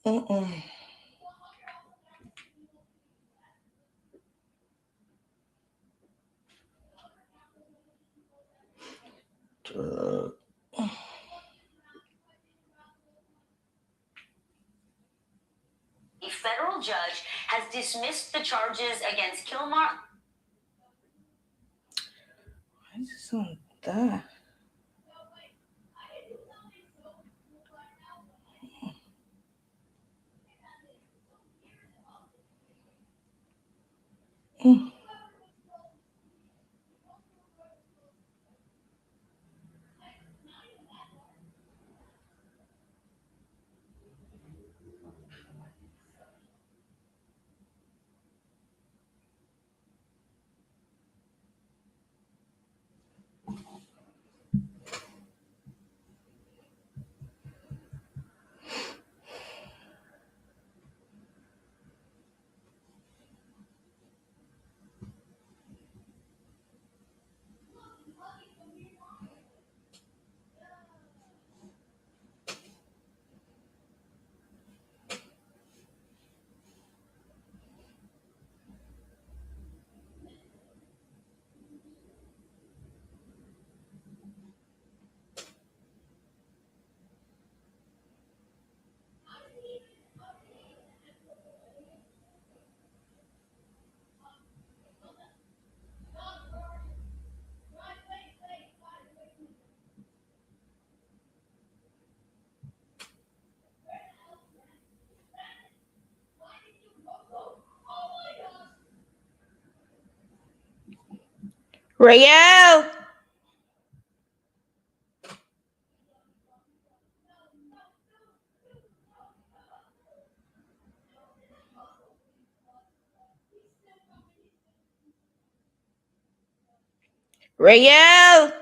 Mm-mm. A federal judge has dismissed the charges against Kilmar. Why is this on that? Mm. Rael! Rael!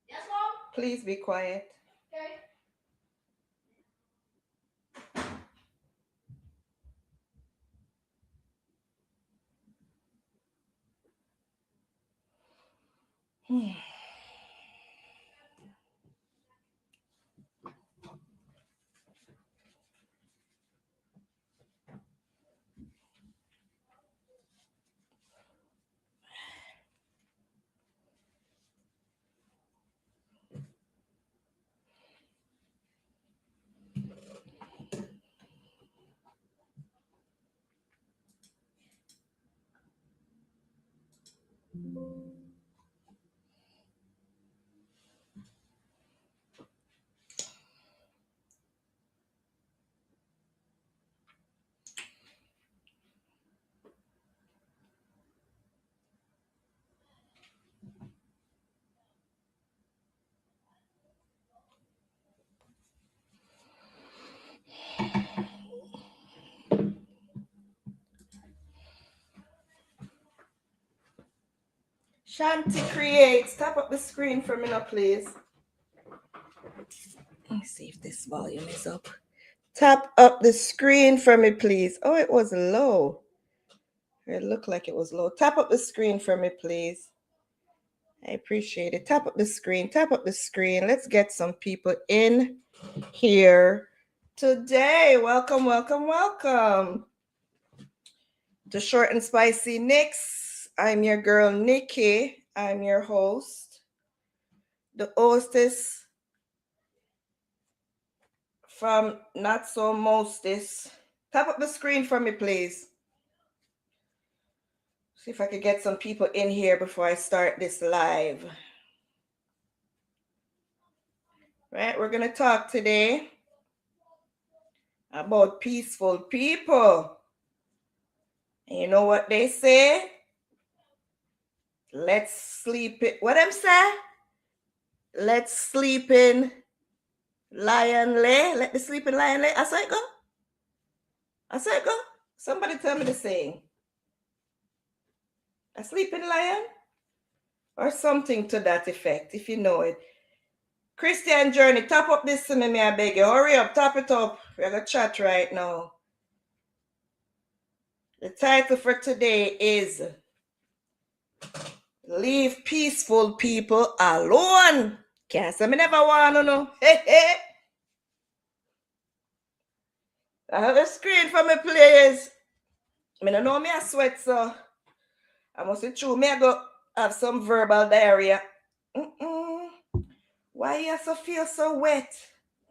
Yes, Mom? Please be quiet. Okay. Shanti creates. Tap up the screen for me now, please. Let me see if this volume is up. Tap up the screen for me, please. Oh, it was low. It looked like it was low. Tap up the screen for me, please. I appreciate it. Tap up the screen. Tap up the screen. Let's get some people in here today. Welcome, welcome, welcome to Short and Spicy Nikks. I'm your girl, Nikki. I'm your host, the hostess from Not So Mostest. Tap up the screen for me, please. See if I could get some people in here before I start this live. Right, we're going to talk today about peaceful people. And you know what they say? Let's sleep it. What them say? Let's sleep in lion lay. Let the sleeping lion lay. I saw it go. I saw it go. Somebody tell me the saying. A sleeping lion? Or something to that effect, if you know it. Christian Journey, tap up this to me, I beg you. Hurry up, tap it up. We're going to chat right now. The title for today is Leave Peaceful People Alone. Can't say me never want to know. I have a screen for me, please. I don't know me a sweat, so I must be true. Me I go have some verbal diarrhea. Why you have to feel so wet?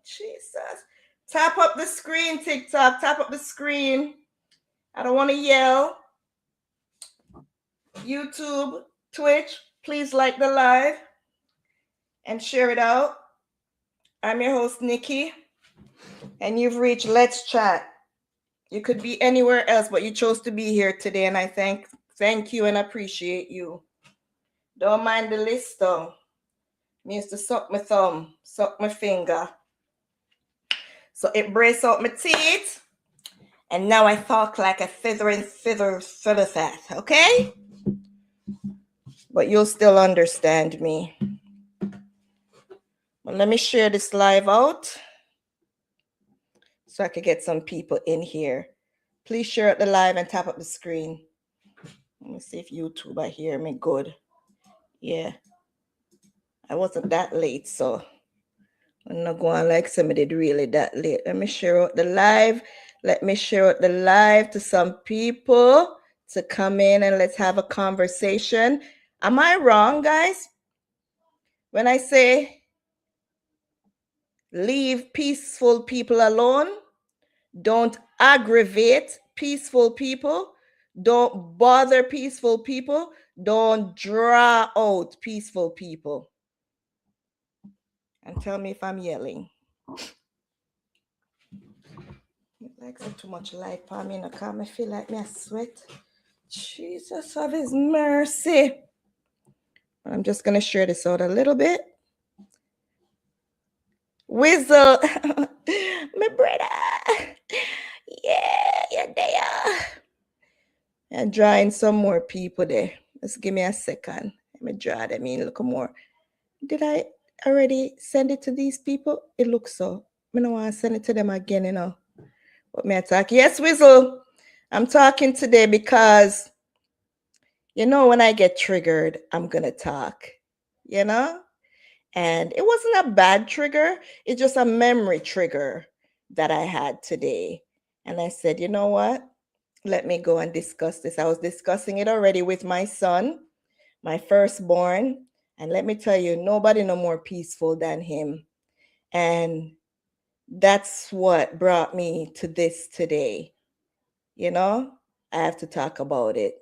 Jesus. Tap up the screen, TikTok. Tap up the screen. I don't want to yell. YouTube, Twitch, please like the live and share it out. I'm your host, Nikki, and you've reached Let's Chat. You could be anywhere else, but you chose to be here today, and I thank you and appreciate you. Don't mind the list, though. Me used to suck my thumb, suck my finger. So it brace out my teeth, and now I talk like a feather fat, okay? But you'll still understand me. Well, let me share this live out so I could get some people in here. Please share out the live and tap up the screen. Let me see if YouTube I hear me good. Yeah. I wasn't that late, so I'm not going like somebody did really that late. Let me share out the live. Let me share out the live to some people to come in and let's have a conversation. Am I wrong, guys? When I say leave peaceful people alone, don't aggravate peaceful people, don't bother peaceful people, don't draw out peaceful people. And tell me if I'm yelling. Like so too much light for me, I feel like me I sweat. Jesus of his mercy. I'm just gonna share this out a little bit. Whistle, my brother. Yeah, you're there. And drawing some more people there. Just give me a second. Let me draw them in. Look more. Did I already send it to these people? It looks so. I don't want to send it to them again, you know. What may I talk? Yes, Whistle. I'm talking today because, you know, when I get triggered, I'm going to talk, you know? And it wasn't a bad trigger. It's just a memory trigger that I had today. And I said, you know what? Let me go and discuss this. I was discussing it already with my son, my firstborn. And let me tell you, nobody no more peaceful than him. And that's what brought me to this today. You know, I have to talk about it.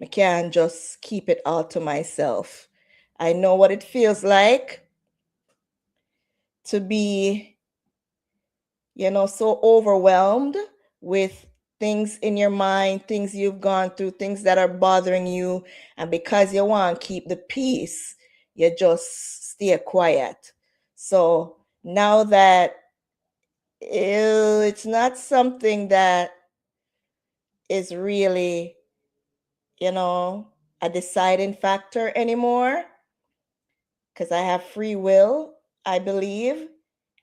I can't just keep it all to myself. I know what it feels like to be, you know, so overwhelmed with things in your mind, things you've gone through, things that are bothering you. And because you want to keep the peace, you just stay quiet. So now that it's not something that is really, you know, a deciding factor anymore, because I have free will, I believe,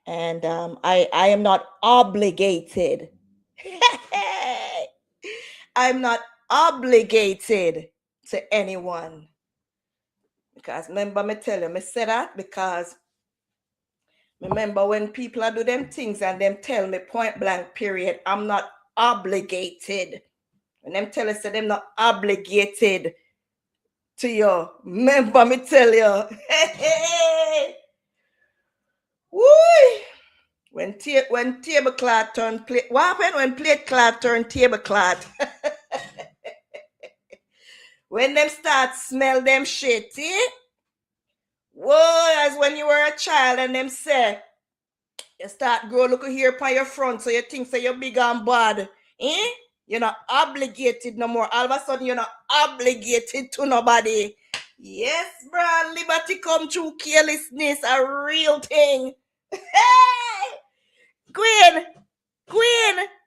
and I am not obligated. I'm not obligated to anyone. Because remember me tell you, me say that because remember when people are do them things and them tell me point blank period, I'm not obligated. When them tell us that them not obligated to you, remember me tell you. Woo! When tablecloth turn plate, what happened when plate cloth turn tablecloth? When them start smell them shit, eh? Whoa, as when you were a child and them say, you start grow look here upon your front, so you think so you're big and bad. Eh? You're not obligated no more. All of a sudden, you're not obligated to nobody. Yes, bro. Liberty come through carelessness, a real thing. Hey! Queen,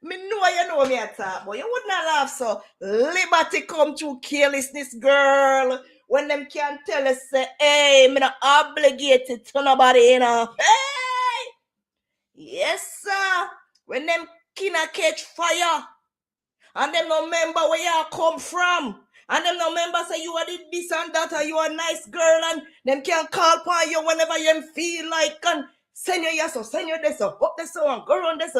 me know me at all, but you would not laugh so. Liberty come through carelessness, girl. When them can tell us, say, hey, me not obligated to nobody, you know. Hey! Yes, sir. When them kinda catch fire, And them no remember where you come from. And them no remember say you are this and that, or you are a nice girl, and them can call upon you whenever you feel like, and send you yes or send you this or up this and go on this.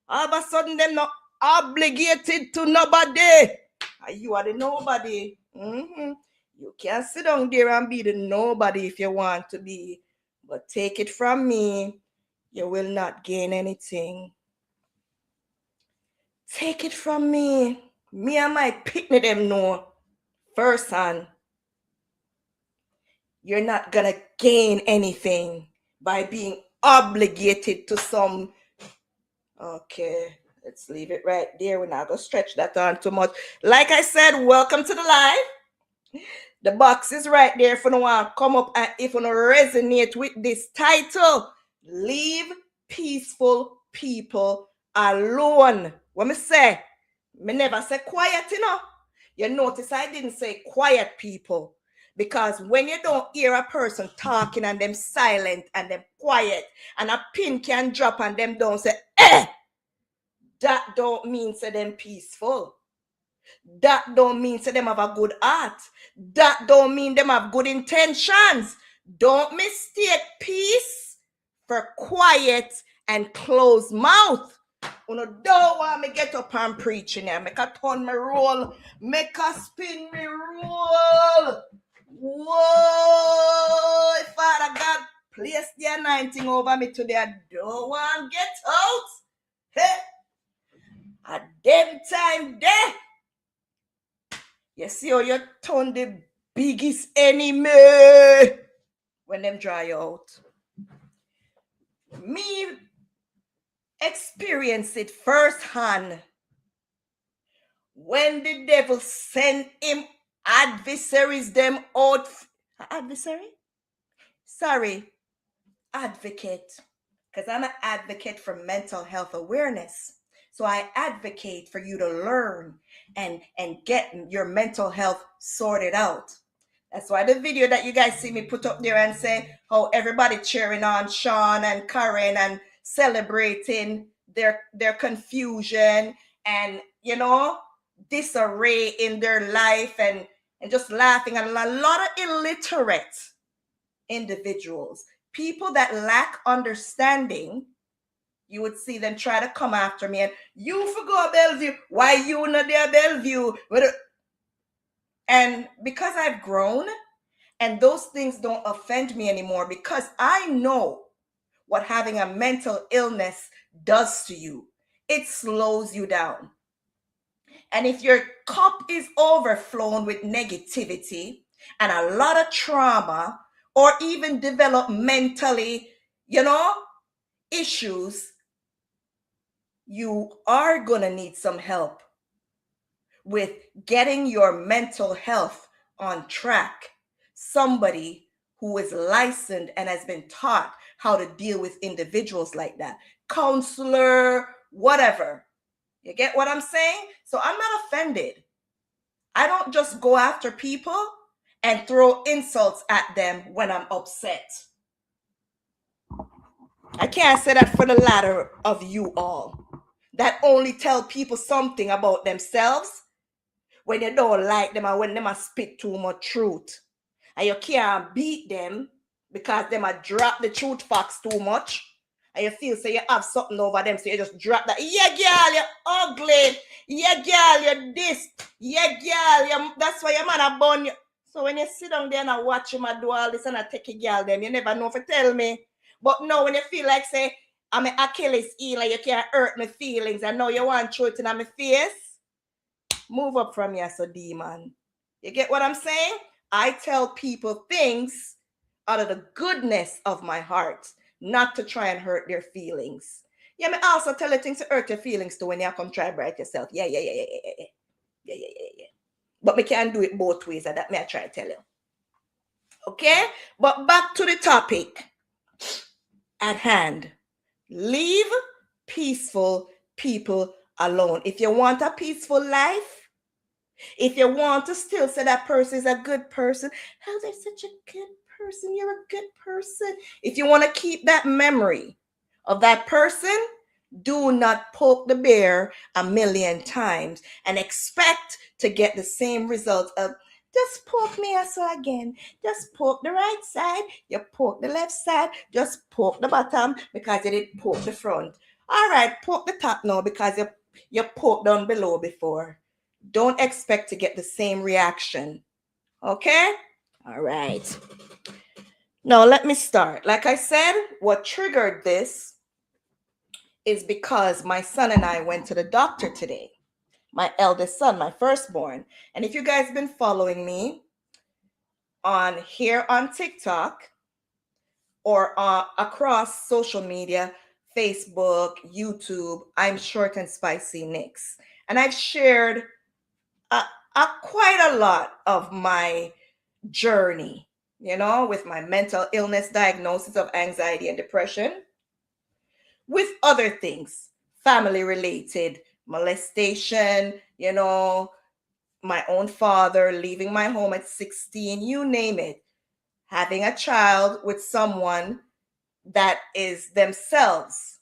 All of a sudden them not obligated to nobody. And you are the nobody. Mm-hmm. You can sit down there and be the nobody if you want to be. But take it from me, you will not gain anything. Take it from me. Me and my picnic them know firsthand. You're not gonna gain anything by being obligated to some. Okay, let's leave it right there. We're not gonna stretch that on too much. Like I said, welcome to the live. The box is right there if you want to come up and if you resonate with this title. Leave peaceful people alone. What me say? Me never say quiet, you know. You notice I didn't say quiet people. Because when you don't hear a person talking and them silent and them quiet and a pin can drop and them don't say, that don't mean say them peaceful. That don't mean say them have a good heart. That don't mean them have good intentions. Don't mistake peace for quiet and closed mouth. You don't want me get up and preaching here. Make a turn me roll. Make a spin me roll. Whoa, Father God, place the anointing over me today. I don't want to get out. Hey, at them time there. You see how you turn the biggest enemy when them dry out. Me experience it firsthand when the devil sent him adversaries them out. Adversary? Sorry, advocate. Because I'm an advocate for mental health awareness. So I advocate for you to learn and get your mental health sorted out. That's why the video that you guys see me put up there and say how everybody cheering on Sean and Karen and celebrating their confusion and, you know, disarray in their life and just laughing at a lot of illiterate individuals, people that lack understanding. You would see them try to come after me and you forgot Bellevue. Why you not there, Bellevue? And because I've grown and those things don't offend me anymore because I know what having a mental illness does to you. It slows you down. And if your cup is overflowing with negativity and a lot of trauma or even developmentally, you know, issues, you are going to need some help with getting your mental health on track. Somebody who is licensed and has been taught how to deal with individuals like that. Counselor, whatever. You get what I'm saying? So I'm not offended. I don't just go after people and throw insults at them when I'm upset. I can't say that for the latter of you all that only tell people something about themselves when you don't like them and when them spit too much truth. And you can't beat them because them drop the truth facts too much. And you feel so you have something over them, so you just drop that. Yeah, girl, you're ugly. Yeah, girl, you're this. Yeah, girl, that's why your man a bun you. So when you sit down there and I watch him do all this and I take a girl them, you never know if you tell me. But now when you feel like, say, I'm an Achilles heel and you can't hurt my feelings, and now you want truth in my face, move up from here, so demon. You get what I'm saying? I tell people things out of the goodness of my heart, not to try and hurt their feelings. Yeah, me also tell you things to hurt your feelings too when you come try bright yourself. Yeah. But me can't do it both ways, and that me I try to tell you. Okay? But back to the topic at hand. Leave peaceful people alone. If you want a peaceful life, if you want to still say that person is a good person, how they're such a good person, you're a good person. If you want to keep that memory of that person, Do not poke the bear a million times and expect to get the same result of just poke me also again. Just poke the right side, you poke the left side, just poke the bottom because you didn't poke the front. All right, poke the top now because you poked down below before. Don't expect to get the same reaction. Okay? All right. Now let me start. Like I said, what triggered this is because my son and I went to the doctor today. My eldest son, my firstborn. And if you guys been following me on here on TikTok or across social media, Facebook, YouTube, I'm ShortnSpicy Nikks. And I've shared quite a lot of my journey, with my mental illness diagnosis of anxiety and depression, with other things, family related, molestation, my own father leaving my home at 16, you name it, having a child with someone that is themselves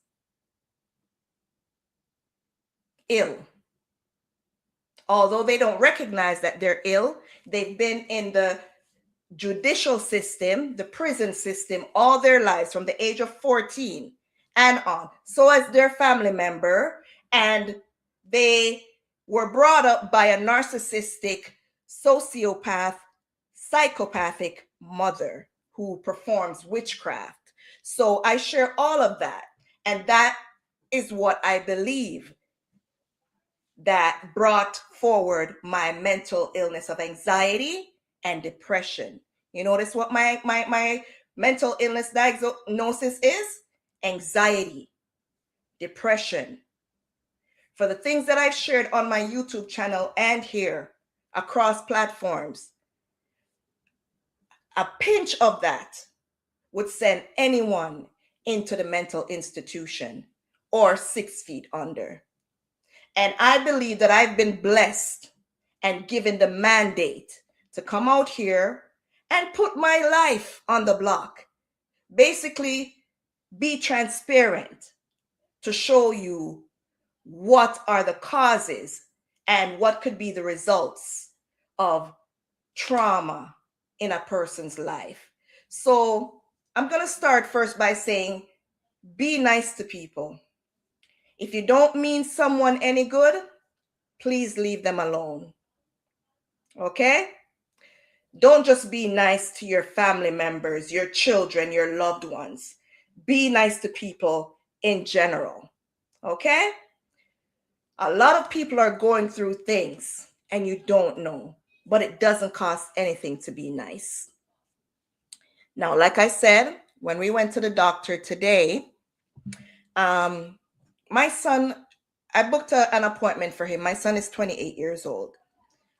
ill. Although they don't recognize that they're ill, they've been in the judicial system, the prison system, all their lives from the age of 14 and on. So as their family member, and they were brought up by a narcissistic, sociopath, psychopathic mother who performs witchcraft. So I share all of that. And that is what I believe that brought forward my mental illness of anxiety and depression. You notice what my mental illness diagnosis is? Anxiety, depression. For the things that I've shared on my YouTube channel and here across platforms, a pinch of that would send anyone into the mental institution or 6 feet under. And I believe that I've been blessed and given the mandate to come out here and put my life on the block. Basically, be transparent to show you what are the causes and what could be the results of trauma in a person's life. So I'm going to start first by saying, be nice to people. If you don't mean someone any good, please leave them alone. Okay? Don't just be nice to your family members, your children, your loved ones. Be nice to people in general. Okay? A lot of people are going through things and you don't know, but it doesn't cost anything to be nice. Now, like I said, when we went to the doctor today, my son, I booked an appointment for him. My son is 28 years old.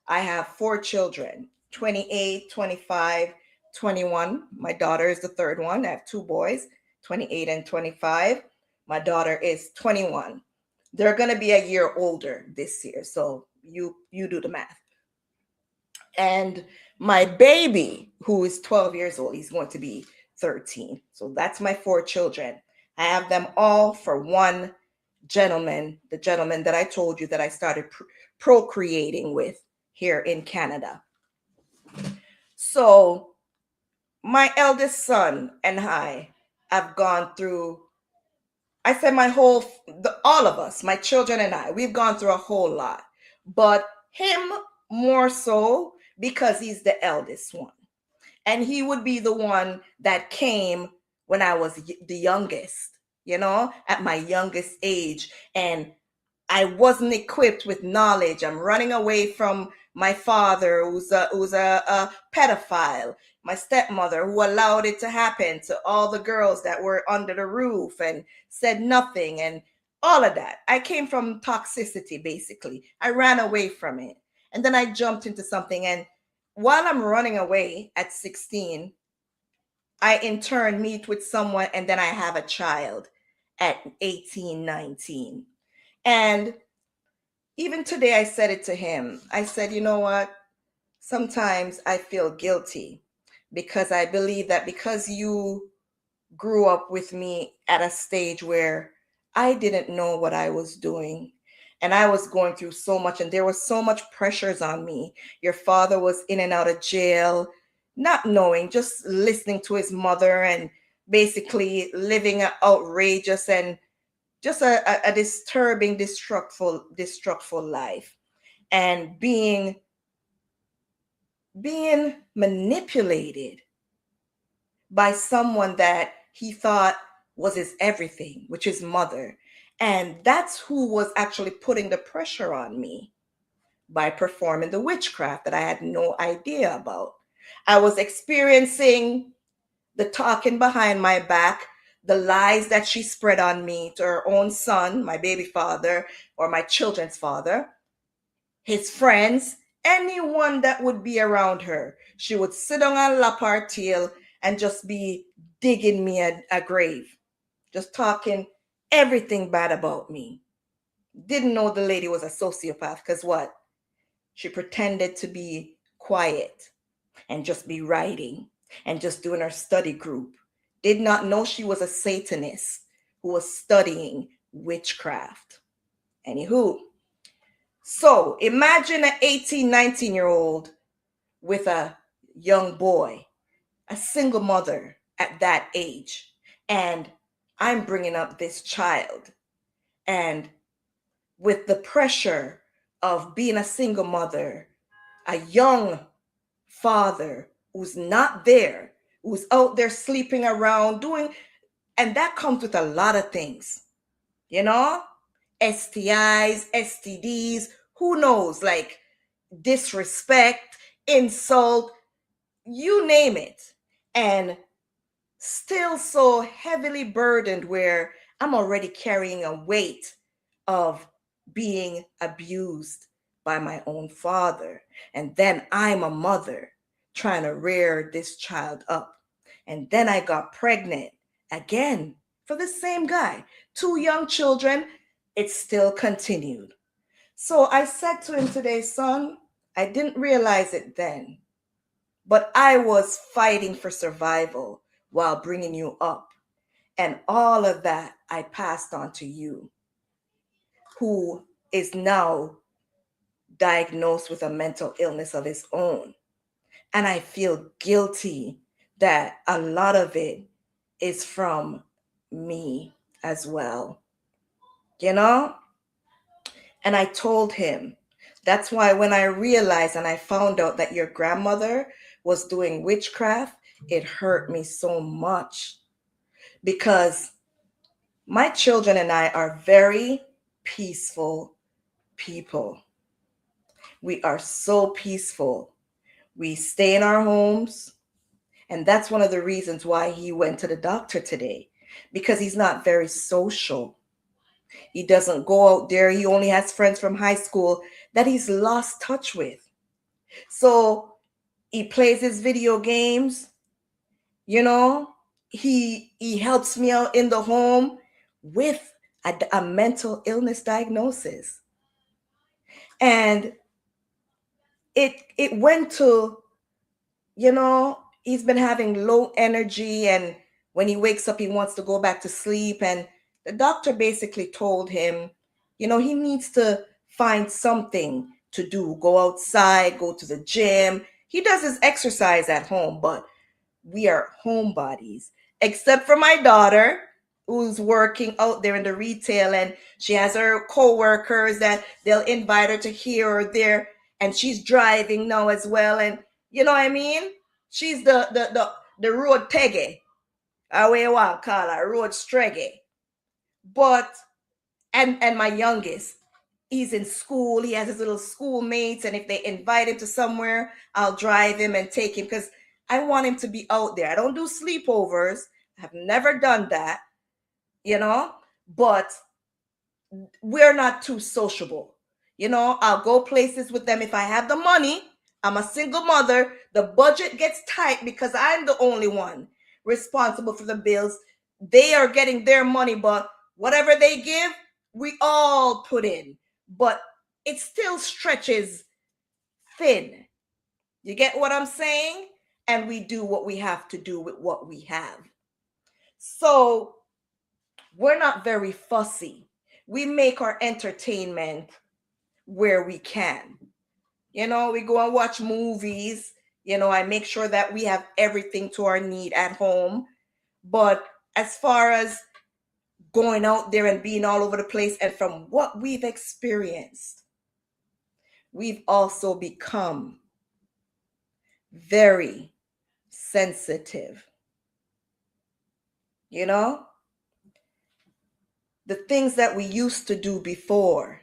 I have 4 children, 28, 25, 21. My daughter is the third one. I have 2 boys, 28 and 25. My daughter is 21. They're going to be a year older this year. So you do the math. And my baby, who is 12 years old, he's going to be 13. So that's my 4 children. I have them all for one gentleman, the gentleman that I told you that I started procreating with here in Canada. So my eldest son and I have gone through, I said all of us, my children and I, we've gone through a whole lot. But him more so because he's the eldest one. And he would be the one that came when I was the youngest, at my youngest age. And I wasn't equipped with knowledge. I'm running away from my father, who's a pedophile, my stepmother, who allowed it to happen to all the girls that were under the roof and said nothing, and all of that. I came from toxicity, basically. I ran away from it. And then I jumped into something. And while I'm running away at 16, I in turn meet with someone, and then I have a child at 18, 19. And even today, I said it to him. I said, you know what? Sometimes I feel guilty because I believe that because you grew up with me at a stage where I didn't know what I was doing. And I was going through so much, and there was so much pressures on me. Your father was in and out of jail, not knowing, just listening to his mother and basically living an outrageous and just a disturbing, destructful life. And being manipulated by someone that he thought was his everything, which is mother. And that's who was actually putting the pressure on me by performing the witchcraft that I had no idea about. I was experiencing the talking behind my back, the lies that she spread on me to her own son, my baby father, or my children's father, his friends, anyone that would be around her. She would sit down and lap her tail and just be digging me a grave, just talking everything bad about me. Didn't know the lady was a sociopath because what? She pretended to be quiet and just be writing and just doing her study group. Did not know she was a Satanist who was studying witchcraft. Anywho, so imagine an 18, 19-year-old with a young boy, a single mother at that age. And I'm bringing up this child. And with the pressure of being a single mother, a young father who's not there, who's out there sleeping around, doing, and that comes with a lot of things, you know? STIs, STDs, who knows, like disrespect, insult, you name it. And still so heavily burdened where I'm already carrying a weight of being abused by my own father. And then I'm a mother trying to rear this child up. And then I got pregnant again for the same guy. Two young children, it still continued. So I said to him today, son, I didn't realize it then, but I was fighting for survival while bringing you up. And all of that I passed on to you, who is now diagnosed with a mental illness of his own. And I feel guilty that a lot of it is from me as well, you know? And I told him, that's why when I realized and I found out that your grandmother was doing witchcraft, it hurt me so much because my children and I are very peaceful people. We are so peaceful. We stay in our homes. And that's one of the reasons why he went to the doctor today, because he's not very social. He doesn't go out there. He only has friends from high school that he's lost touch with. So he plays his video games, you know, he helps me out in the home with a mental illness diagnosis. And it went to, you know, he's been having low energy, and when he wakes up he wants to go back to sleep, and the doctor basically told him, you know, he needs to find something to do, go outside, go to the gym. He does his exercise at home, but we are homebodies, except for my daughter who's working out there in the retail, and she has her co-workers that they'll invite her to here or there, and she's driving now as well. And you know what I mean, she's the road tege, how you want to call her, road streggy. But and my youngest, he's in school, he has his little schoolmates, and if they invite him to somewhere, I'll drive him and take him because I want him to be out there. I don't do sleepovers. I have never done that, you know, but we're not too sociable. You know, I'll go places with them if I have the money. I'm a single mother. The budget gets tight because I'm the only one responsible for the bills. They are getting their money, but whatever they give, we all put in. But it still stretches thin. You get what I'm saying? And we do what we have to do with what we have. So We're not very fussy. We make our entertainment where we can. You know, we go and watch movies. You know, I make sure that we have everything to our need at home. But as far as going out there and being all over the place, and from what we've experienced, we've also become very sensitive. You know, the things that we used to do before.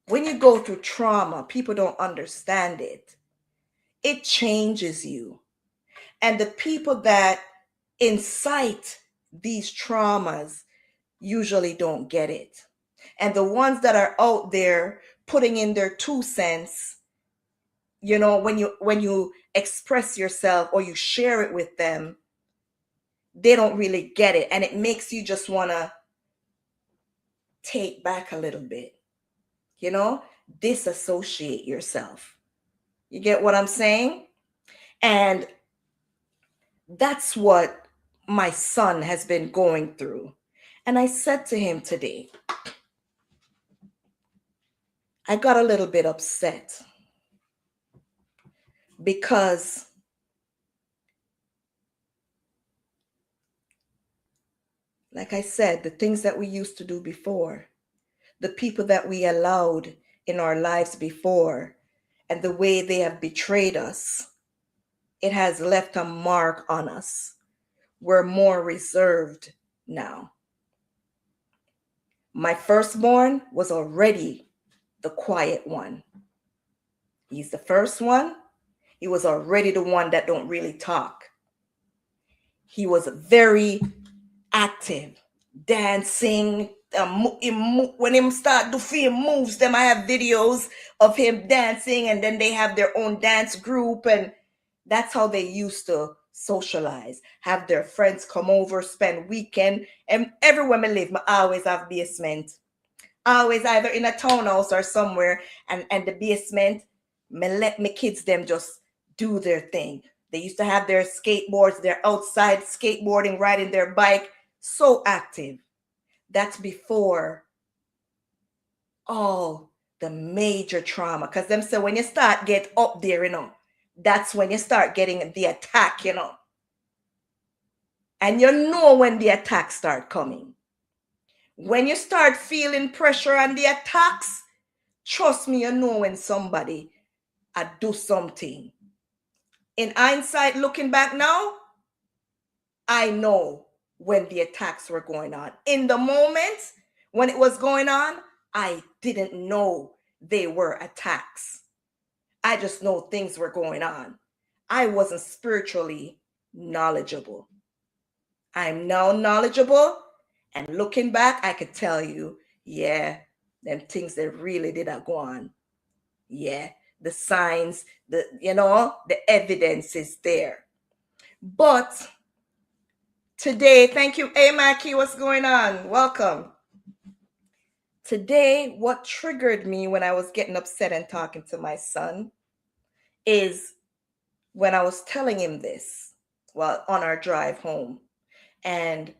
When you go through trauma, people don't understand it. It changes you. And the people that incite these traumas usually don't get it. And the ones that are out there putting in their 2 cents, you know, when you express yourself or you share it with them, they don't really get it. And it makes you just want to take back a little bit, you know, disassociate yourself. You get what I'm saying? And that's what my son has been going through. And I said to him today, I got a little bit upset because like I said, the things that we used to do before, the people that we allowed in our lives before, and the way they have betrayed us, it has left a mark on us. We're more reserved now. My firstborn was already the quiet one. He's the first one. He was already the one that don't really talk. He was very active, dancing. When him start do film moves, them I have videos of him dancing, and then they have their own dance group, and that's how they used to socialize. Have their friends come over, spend weekend, and everywhere I live, I always have basement. Always either in a townhouse or somewhere, and the basement, me let my kids them just do their thing. They used to have their skateboards, they're outside skateboarding, riding their bike, so active. That's before all the major trauma. Because them say when you start get up there, you know, that's when you start getting the attack, you know. And you know when the attacks start coming. When you start feeling pressure and the attacks, trust me, you know when somebody do something. In hindsight, looking back now, I know when the attacks were going on. In the moment when it was going on, I didn't know they were attacks. I just know things were going on. I wasn't spiritually knowledgeable. I'm now knowledgeable, and looking back, I could tell you, yeah, them things that really did not go on. Yeah, the signs, the evidence is there. But today, thank you. Hey, Mackie, what's going on? Welcome. Today, what triggered me when I was getting upset and talking to my son is when I was telling him this, well, on our drive home. And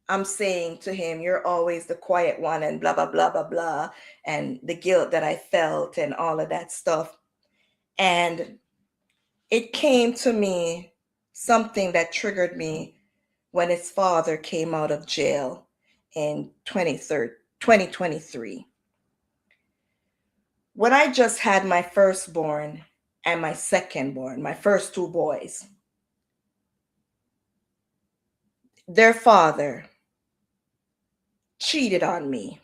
I'm saying to him, you're always the quiet one and blah, blah, blah, blah, blah. And the guilt that I felt and all of that stuff. And it came to me, something that triggered me when his father came out of jail in 2023. When I just had my firstborn and my secondborn, my first two boys, their father cheated on me.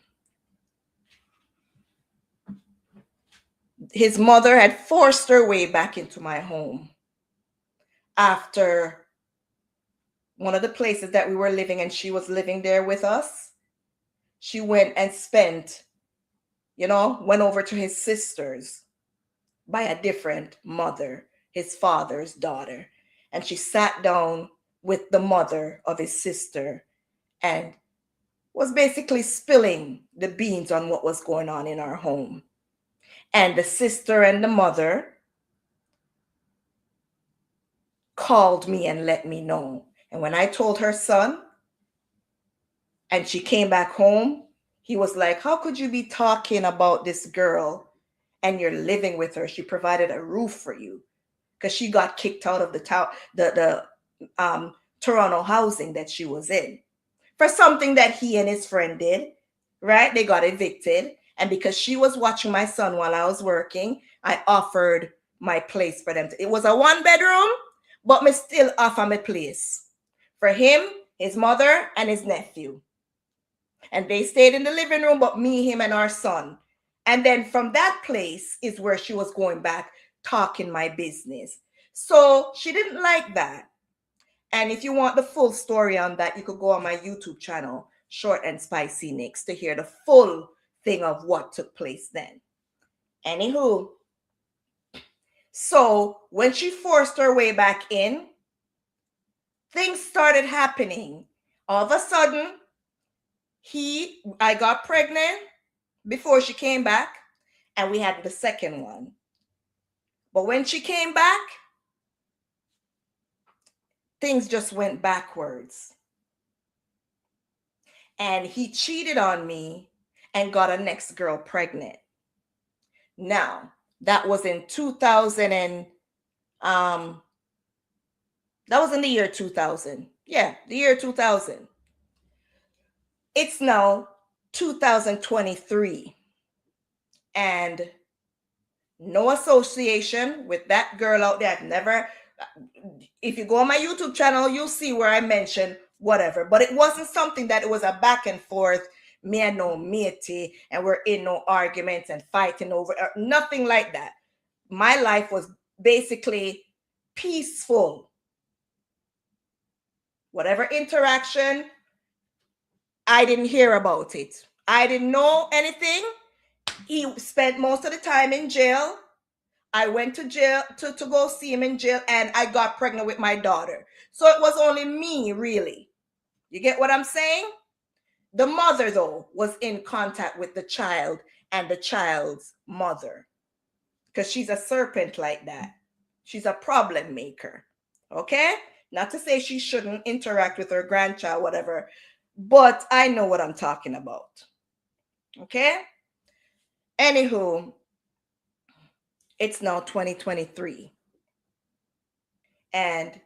His mother had forced her way back into my home after one of the places that we were living, and she was living there with us. She went and spent, went over to his sister's by a different mother, his father's daughter. And she sat down with the mother of his sister and was basically spilling the beans on what was going on in our home. And the sister and the mother called me and let me know. And when I told her son, and she came back home, he was like, how could you be talking about this girl and you're living with her? She provided a roof for you, because she got kicked out of the town, the Toronto housing that she was in, for something that he and his friend did, right? They got evicted. And because she was watching my son while I was working, I offered my place for them. It was a 1 bedroom, but me still offer my place for him, his mother, and his nephew. And they stayed in the living room, but me, him, and our son. And then from that place is where she was going back, talking my business. So she didn't like that. And if you want the full story on that, you could go on my YouTube channel, ShortnSpicy Nikks, to hear the full thing of what took place then. Anywho, so when she forced her way back in, things started happening. All of a sudden, I got pregnant before she came back, and we had the second one. But when she came back, things just went backwards. And he cheated on me and got a next girl pregnant. Now, that was in 2000 and that was in the year 2000. Yeah, the year 2000. It's now 2023. And no association with that girl out there. I've never, if you go on my YouTube channel, you'll see where I mention whatever. But it wasn't something that it was a back and forth, me and no matey, and we're in no arguments and fighting over, nothing like that. My life was basically peaceful. Whatever interaction, I didn't hear about it. I didn't know anything. He spent most of the time in jail. I went to jail to go see him in jail, and I got pregnant with my daughter. So it was only me, really. You get what I'm saying? The mother, though, was in contact with the child and the child's mother, because she's a serpent like that. She's a problem maker. Okay? Not to say she shouldn't interact with her grandchild, whatever, but I know what I'm talking about. Okay? Anywho, it's now 2023. And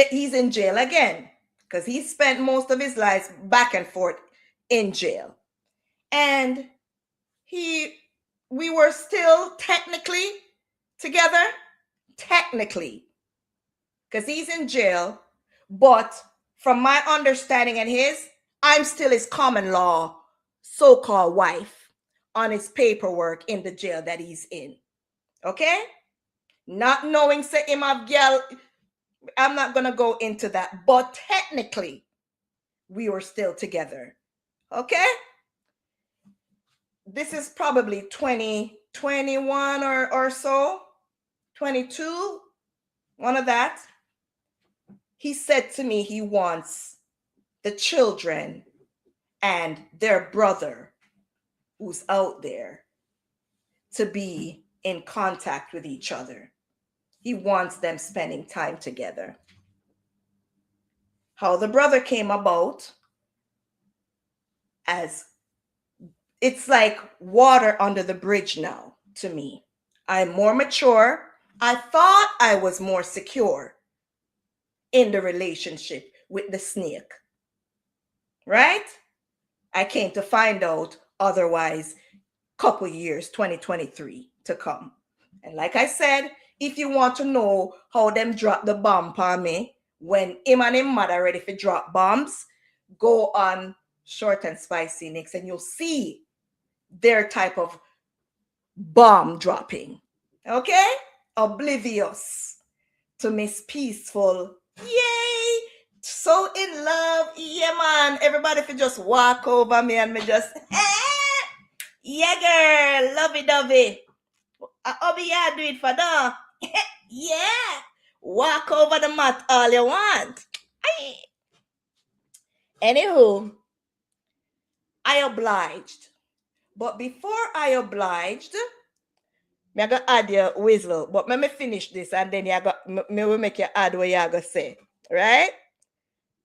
he's in jail again, because he spent most of his life back and forth in jail. And we were still technically together, because he's in jail. But from my understanding and I'm still his common law so-called wife on his paperwork in the jail that he's in. Okay? Not knowing say him have girl, I'm not gonna go into that, but technically we were still together. Okay? This is probably 2021 or so, 22, one of that. He said to me he wants the children and their brother who's out there to be in contact with each other. He wants them spending time together. How the brother came about, as it's like water under the bridge now to me. I'm more mature. I thought I was more secure in the relationship with the snake. Right? I came to find out otherwise couple years, 2023 to come. And like I said, if you want to know how them drop the bomb on me, when him and him mother ready for drop bombs, go on ShortnSpicy Nikks and you'll see their type of bomb dropping. Okay? Oblivious to Miss Peaceful. Yay! So in love. Yeah, man. Everybody if you just walk over me and me just yeah, girl. Lovey-dovey. I'll be do it for that. Yeah. Walk over the mat all you want. Anywho, I obliged. But before I obliged, me gonna add your whistle. But let me finish this and then me will make you add what you gonna say. Right?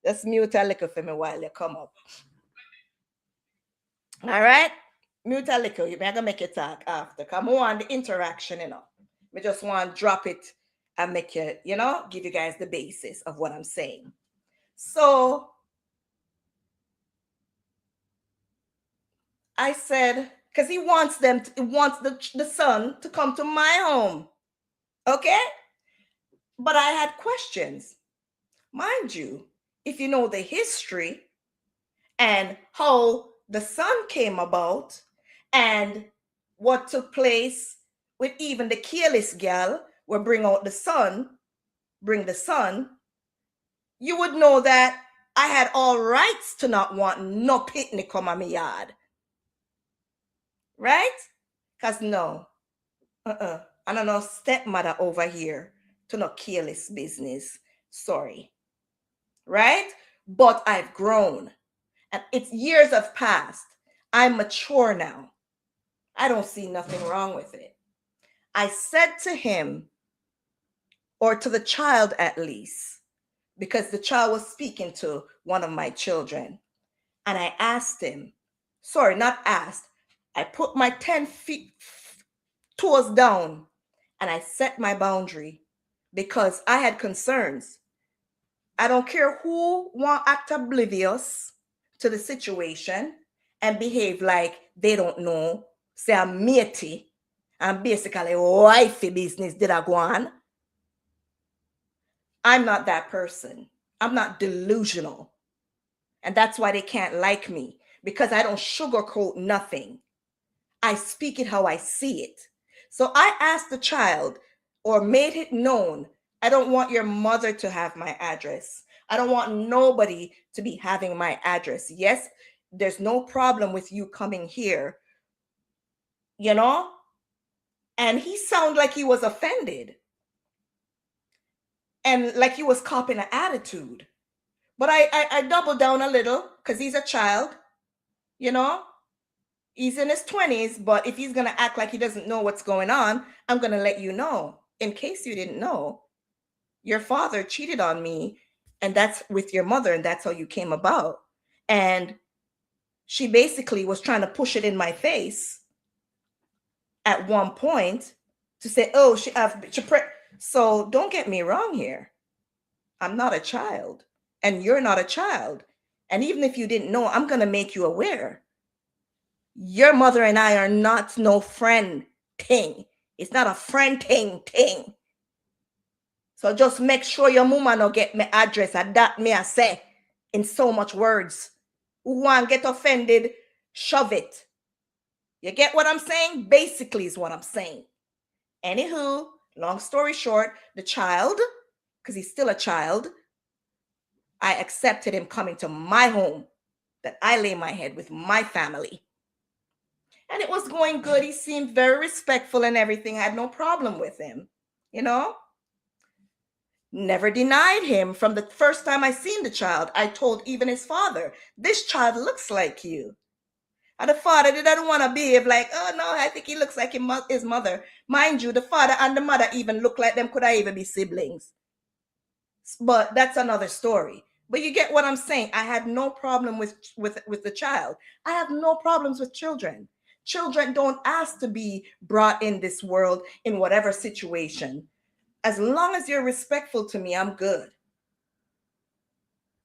Just mute a little for me while you come up. All right? Mute a little. You're going to make you talk after. Come on, the interaction, We just want to drop it and make you, give you guys the basis of what I'm saying. So I said, because he wants the son to come to my home. Okay? But I had questions. Mind you, if you know the history and how the son came about and what took place with even the careless gal will bring the son, you would know that I had all rights to not want no pitney come on my yard. Right? Because no. I don't know stepmother over here to no careless business. Sorry. Right? But I've grown. And it's years have passed. I'm mature now. I don't see nothing wrong with it. I said to him, or to the child at least, because the child was speaking to one of my children. And I asked him, sorry, not asked. I put my 10 feet toes down and I set my boundary because I had concerns. I don't care who want act oblivious to the situation and behave like they don't know, say I'm matey, and basically wifey business did I go on. I'm not that person. I'm not delusional. And that's why they can't like me, because I don't sugarcoat nothing. I speak it how I see it. So I asked the child, or made it known, I don't want your mother to have my address. I don't want nobody to be having my address. Yes, there's no problem with you coming here, And he sounded like he was offended and like he was copying an attitude. But I doubled down a little because he's a child, He's in his 20s, but if he's going to act like he doesn't know what's going on, I'm going to let you know. In case you didn't know, your father cheated on me, and that's with your mother, and that's how you came about. And she basically was trying to push it in my face at one point to say, oh, so don't get me wrong here. I'm not a child, and you're not a child. And even if you didn't know, I'm going to make you aware. Your mother and I are not no friend thing. It's not a friend thing. So just make sure your mama no get my address. And that me I say in so much words. Who want get offended, shove it. You get what I'm saying? Basically is what I'm saying. Anywho, long story short, the child, because he's still a child, I accepted him coming to my home, that I lay my head with my family. And it was going good. He seemed very respectful and everything. I had no problem with him, Never denied him. From the first time I seen the child, I told even his father, this child looks like you. And the father didn't want to behave like, oh no, I think he looks like his mother. Mind you, the father and the mother even look like them could even be siblings. But that's another story. But you get what I'm saying. I had no problem with the child. I have no problems with children. Children don't ask to be brought in this world in whatever situation. As long as you're respectful to me, I'm good.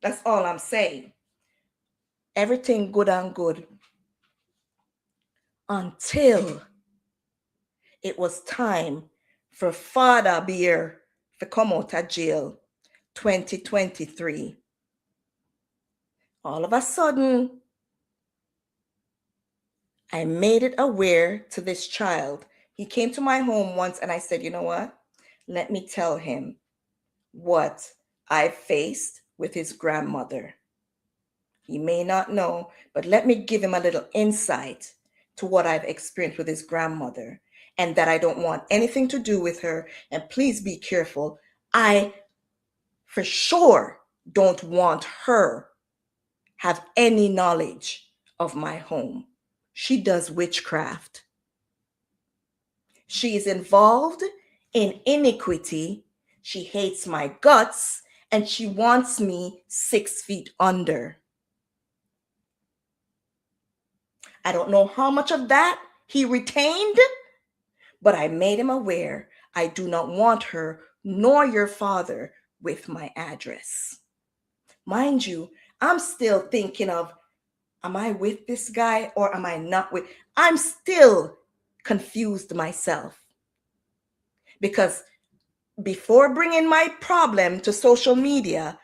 That's all I'm saying. Everything good and good. Until it was time for Father Beer to come out of jail, 2023. All of a sudden, I made it aware to this child. He came to my home once and I said, you know what? Let me tell him what I faced with his grandmother. He may not know, but let me give him a little insight to what I've experienced with his grandmother, and that I don't want anything to do with her. And please be careful. I, for sure, don't want her have any knowledge of my home. She does witchcraft. She is involved in iniquity. She hates my guts, and she wants me 6 feet under. I don't know how much of that he retained, but I made him aware I do not want her nor your father with my address. Mind you, I'm still thinking of, am I with this guy or am I not with? I'm still confused myself. Because before bringing my problem to social media,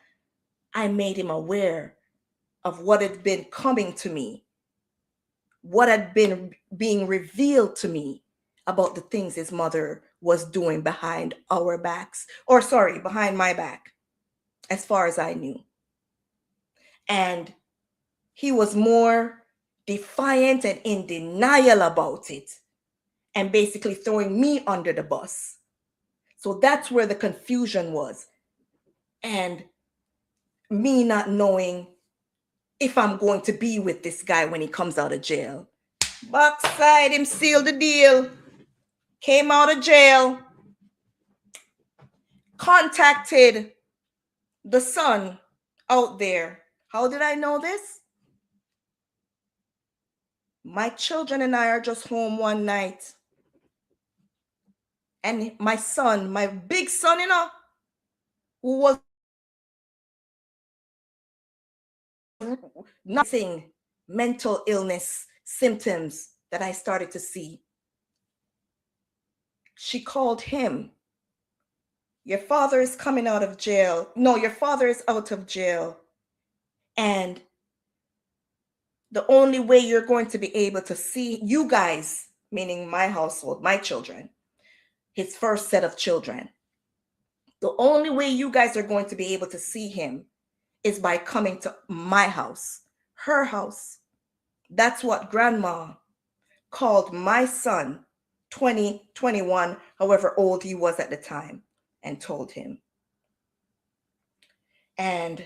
I made him aware of what had been coming to me, what had been being revealed to me about the things his mother was doing behind our backs, or sorry, behind my back, as far as I knew. And he was more defiant and in denial about it, and basically throwing me under the bus. So that's where the confusion was. And me not knowing if I'm going to be with this guy when he comes out of jail. Backside, him sealed the deal. Came out of jail. Contacted the son out there. How did I know this? My children and I are just home one night. And my son, my big son, who was nothing, mental illness symptoms that I started to see. She called him. Your father is coming out of jail. No, your father is out of jail. And the only way you're going to be able to see you guys, meaning my household, my children, his first set of children, the only way you guys are going to be able to see him is by coming to my house, her house. That's what grandma called my son, 20, 21, however old he was at the time, and told him. And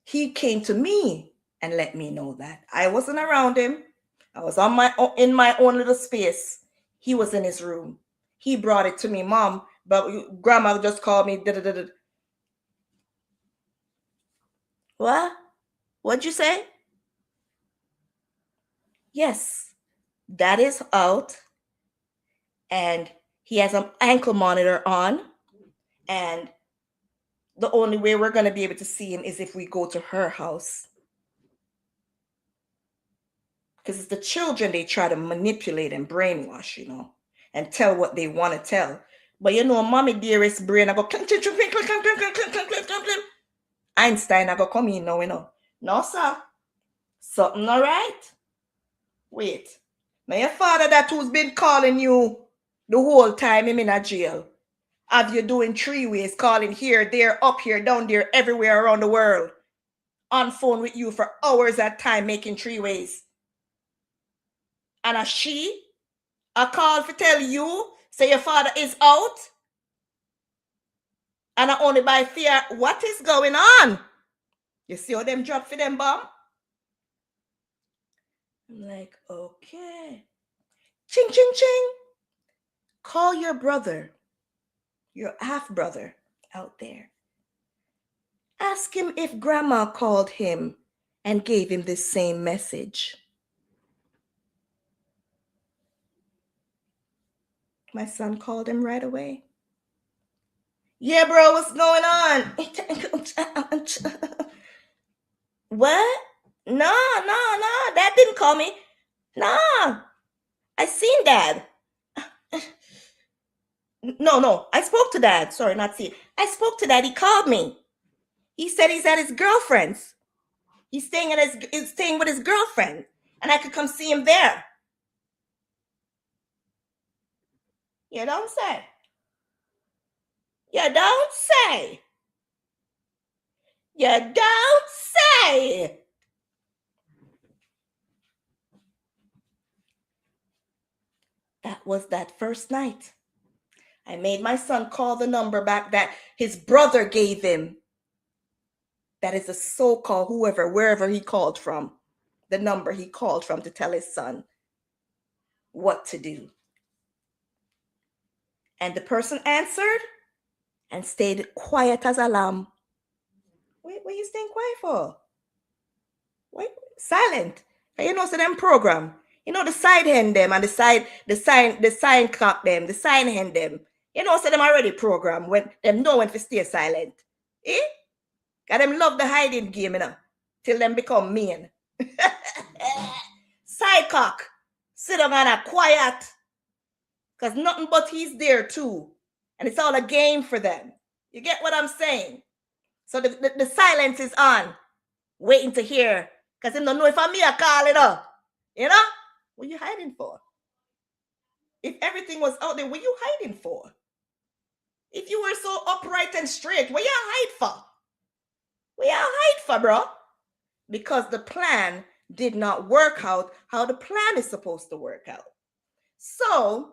he came to me and let me know that. I wasn't around him. I was in my own little space. He was in his room. He brought it to me, Mom, but grandma just called me. What? What'd you say? Yes, that is out. And he has an ankle monitor on. And the only way we're going to be able to see him is if we go to her house. Because it's the children they try to manipulate and brainwash, and tell what they want to tell. But mommy dearest brain, I go, Einstein, I go come in now, No, sir. Something all right? Wait. Now your father that who's been calling you the whole time him in a jail, have you doing 3 ways, calling here, there, up here, down there, everywhere around the world, on phone with you for hours at time making 3 ways. And a call to tell you, say your father is out, and I only by fear, what is going on? You see how them drop for them bomb? I'm like, okay. Ching, ching, ching. Call your brother, your half brother out there. Ask him if grandma called him and gave him this same message. My son called him right away. Yeah, bro, what's going on? What? No, Dad didn't call me. No, I seen Dad. No, I spoke to Dad. Sorry, not see. I spoke to Dad. He called me. He said he's at his girlfriend's. He's staying with his girlfriend, and I could come see him there. You don't say. You don't say. You don't say. That was that first night. I made my son call the number back that his brother gave him. That is a so-called wherever he called from, the number he called from to tell his son what to do. And the person answered, and stayed quiet as a lamb. What you staying quiet for? Wait, silent. And you know, so them program. You know the side hen them and the sign cock them, the sign hen them. You know, so them already program when them know when to stay silent. Eh? Cause them love the hiding game, you know, till them become mean. Side cock. Sit down and a quiet. Cause nothing but he's there too. And it's all a game for them. You get what I'm saying? So the silence is on, waiting to hear. Because him don't know if I'm me, I call it up. You know? What you hiding for? If everything was out there, what you hiding for? If you were so upright and straight, what you hide for? What you hide for, bro? Because the plan did not work out how the plan is supposed to work out. So,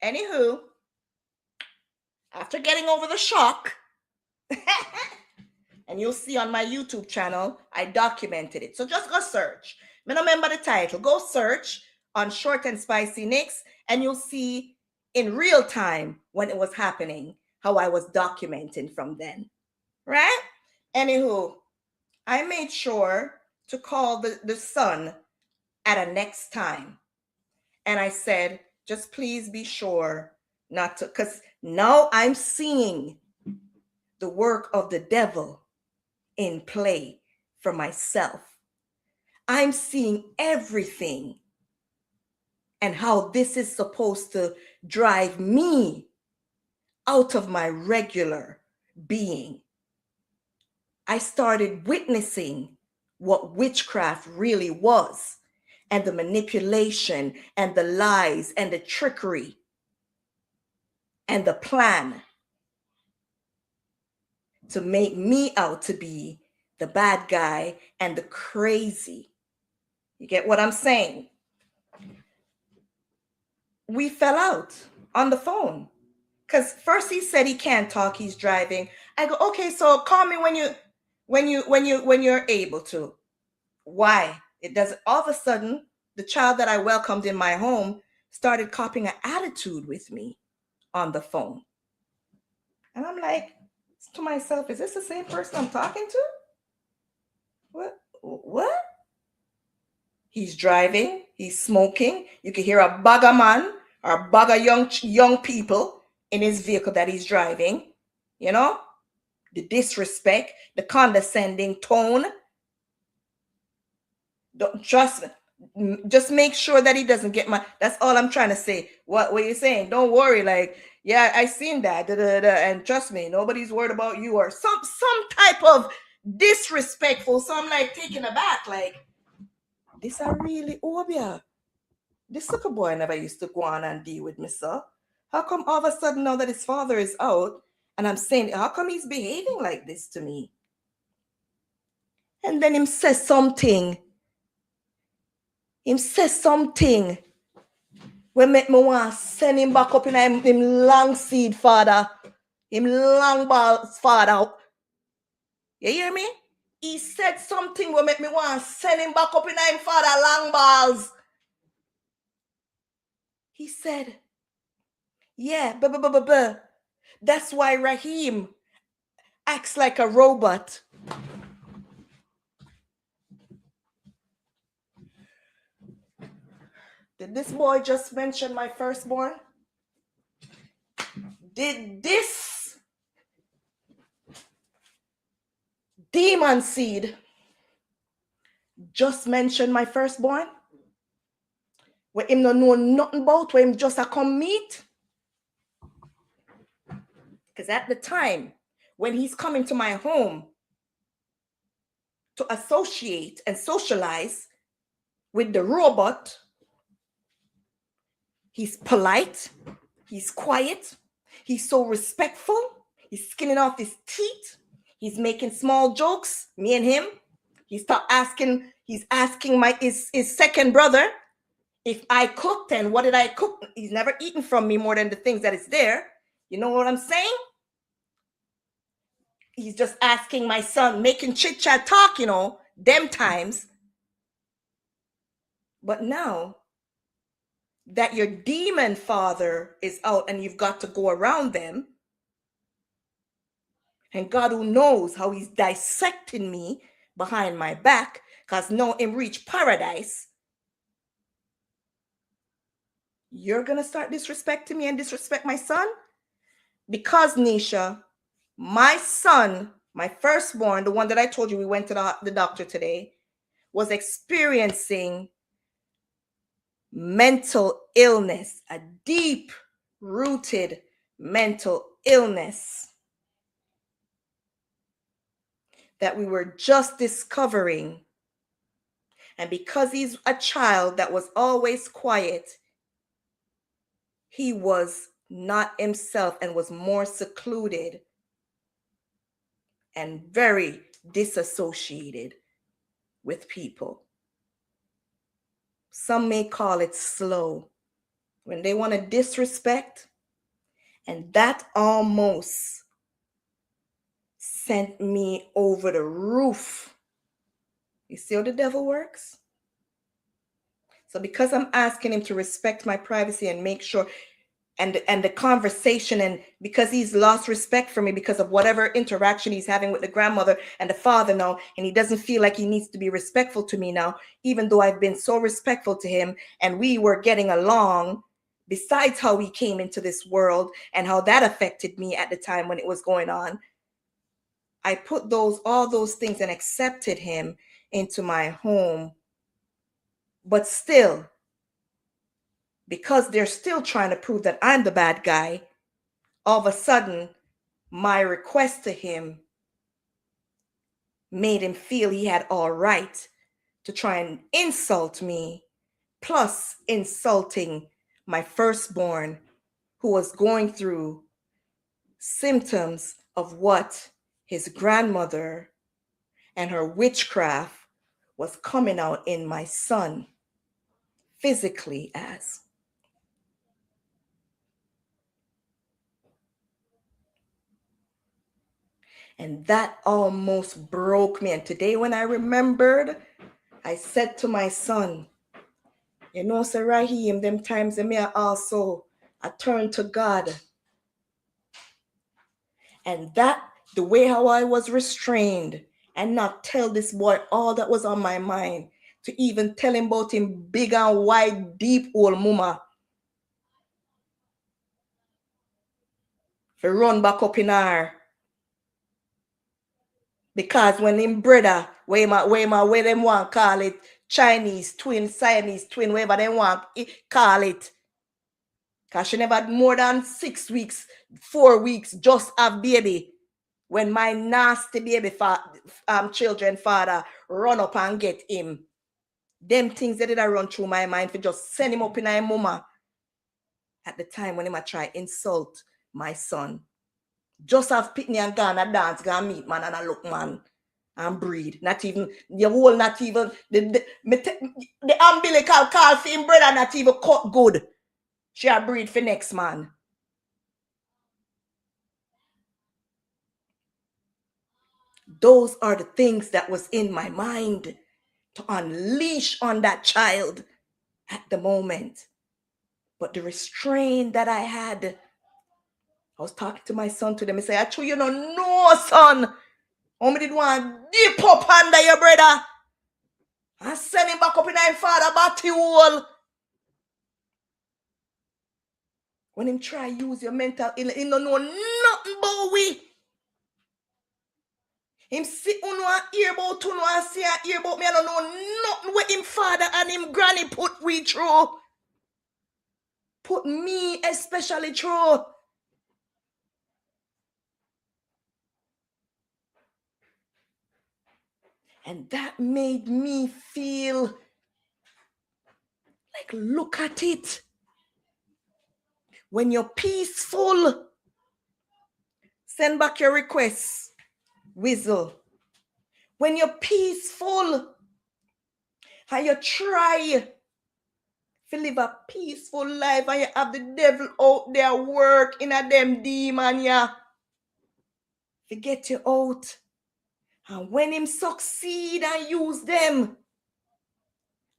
anywho, after getting over the shock, and you'll see on my YouTube channel, I documented it. So just go search. I don't remember the title. Go search on ShortnSpicy Nikks, and you'll see in real time when it was happening, how I was documenting from then. Right? Anywho, I made sure to call the son at a next time. And I said, just please be sure not to, because now I'm seeing the work of the devil in play for myself. I'm seeing everything and how this is supposed to drive me out of my regular being. I started witnessing what witchcraft really was, and the manipulation and the lies and the trickery and the plan to make me out to be the bad guy and the crazy. You get what I'm saying? We fell out on the phone because first he said he can't talk, he's driving. I go, okay, so call me when you're able to. Why? It doesn't. All of a sudden, the child that I welcomed in my home started copying an attitude with me on the phone, and I'm like to myself, is this the same person I'm talking to? What? He's driving, he's smoking. You can hear a bag of man or a bag of young people in his vehicle that he's driving. You know? The disrespect, the condescending tone. Don't trust me. Just make sure that he doesn't get my. That's all I'm trying to say. What were you saying? Don't worry. Like, yeah, I seen that. And trust me, nobody's worried about you or some type of disrespectful. So I'm like taken aback. Like, this are really Obia. This sucker boy never used to go on and deal with me, sir. How come all of a sudden now that his father is out and I'm saying, how come he's behaving like this to me? And then him says something. When make me want to send him back up in him long seed father. Him long balls father. You hear me? He said something will make me want to send him back up in him father long balls. He said, yeah, that's why Raheem acts like a robot. Did this boy just mention my firstborn? Did this demon seed just mention my firstborn? Where him don't know nothing about, where him just a come meet? Because at the time, when he's coming to my home to associate and socialize with the robot, he's polite, he's quiet, he's so respectful, he's skinning off his teeth, he's making small jokes, me and him. He's asking his second brother if I cooked and what did I cook. He's never eaten from me more than the things that is there. You know what I'm saying? He's just asking my son, making chit chat talk, you know, them times. But now that your demon father is out and you've got to go around them, And God who knows how he's dissecting me behind my back, because now him reach paradise, you're going to start disrespecting me and disrespect my son? Because, Nisha, my son, my firstborn, the one that I told you we went to the doctor today, was experiencing mental illness, a deep-rooted mental illness that we were just discovering. And because he's a child that was always quiet, he was not himself and was more secluded and very disassociated with people. Some may call it slow. When they want to disrespect, and that almost sent me over the roof. You see how the devil works? So because I'm asking him to respect my privacy and make sure, and the conversation, and because he's lost respect for me because of whatever interaction he's having with the grandmother and the father now, and he doesn't feel like he needs to be respectful to me now, even though I've been so respectful to him and we were getting along, besides how he came into this world and how that affected me at the time when it was going on. I put all those things and accepted him into my home. But still, because they're still trying to prove that I'm the bad guy, all of a sudden, my request to him made him feel he had all right to try and insult me, plus insulting my firstborn, who was going through symptoms of what his grandmother and her witchcraft was coming out in my son physically as. And that almost broke me. And today when I remembered, I said to my son, you know, Sir Raheem, them times me also, I turned to God. And that, the way how I was restrained and not tell this boy all that was on my mind, to even tell him about him big and wide, deep old mama, to run back up in her. Because when him brother, where them want call it, Chinese twin, Siamese twin, whatever they want call it. Because she never had more than 6 weeks, 4 weeks, just have baby. When my nasty baby children father run up and get him. Them things that did I run through my mind for just send him up in my mama. At the time when him I try insult my son. Just have pitney and gone a dance, gone meet man and a look man and breed. Not even, the whole not even, the umbilical call for him brother not even cut good. She a breed for next man. Those are the things that was in my mind to unleash on that child at the moment. But the restraint that I had, I was talking to my son today. I say, I told you no, son. Only did want dip up under your brother and send him back up in his father body hole. When him try use your mental illness, he don't know nothing about we. Him sit on and hear about you and see and hear about me. I don't know nothing what him father and him granny put we through. Put me especially through. And that made me feel like, look at it. When you're peaceful, send back your requests. Whistle. When you're peaceful, and you try to live a peaceful life, and you have the devil out there work in a them demon, yeah, to get you out. And when him succeed and use them,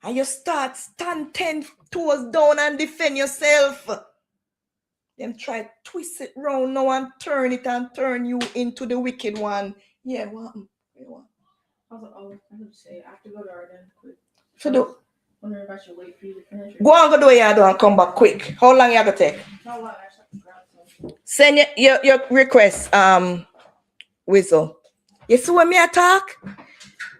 and you start stand 10 toes down and defend yourself, Them try to twist it round now and turn you into the wicked one. Yeah, what happened? I was like, oh, I have to say, I have to go to our then quick. For the Wondering if I should wait for you to finish. go on, go do what you do and come back quick. How long you gonna take? Not long, I just have to grab some. Send your request, Whistle. You see when me attack?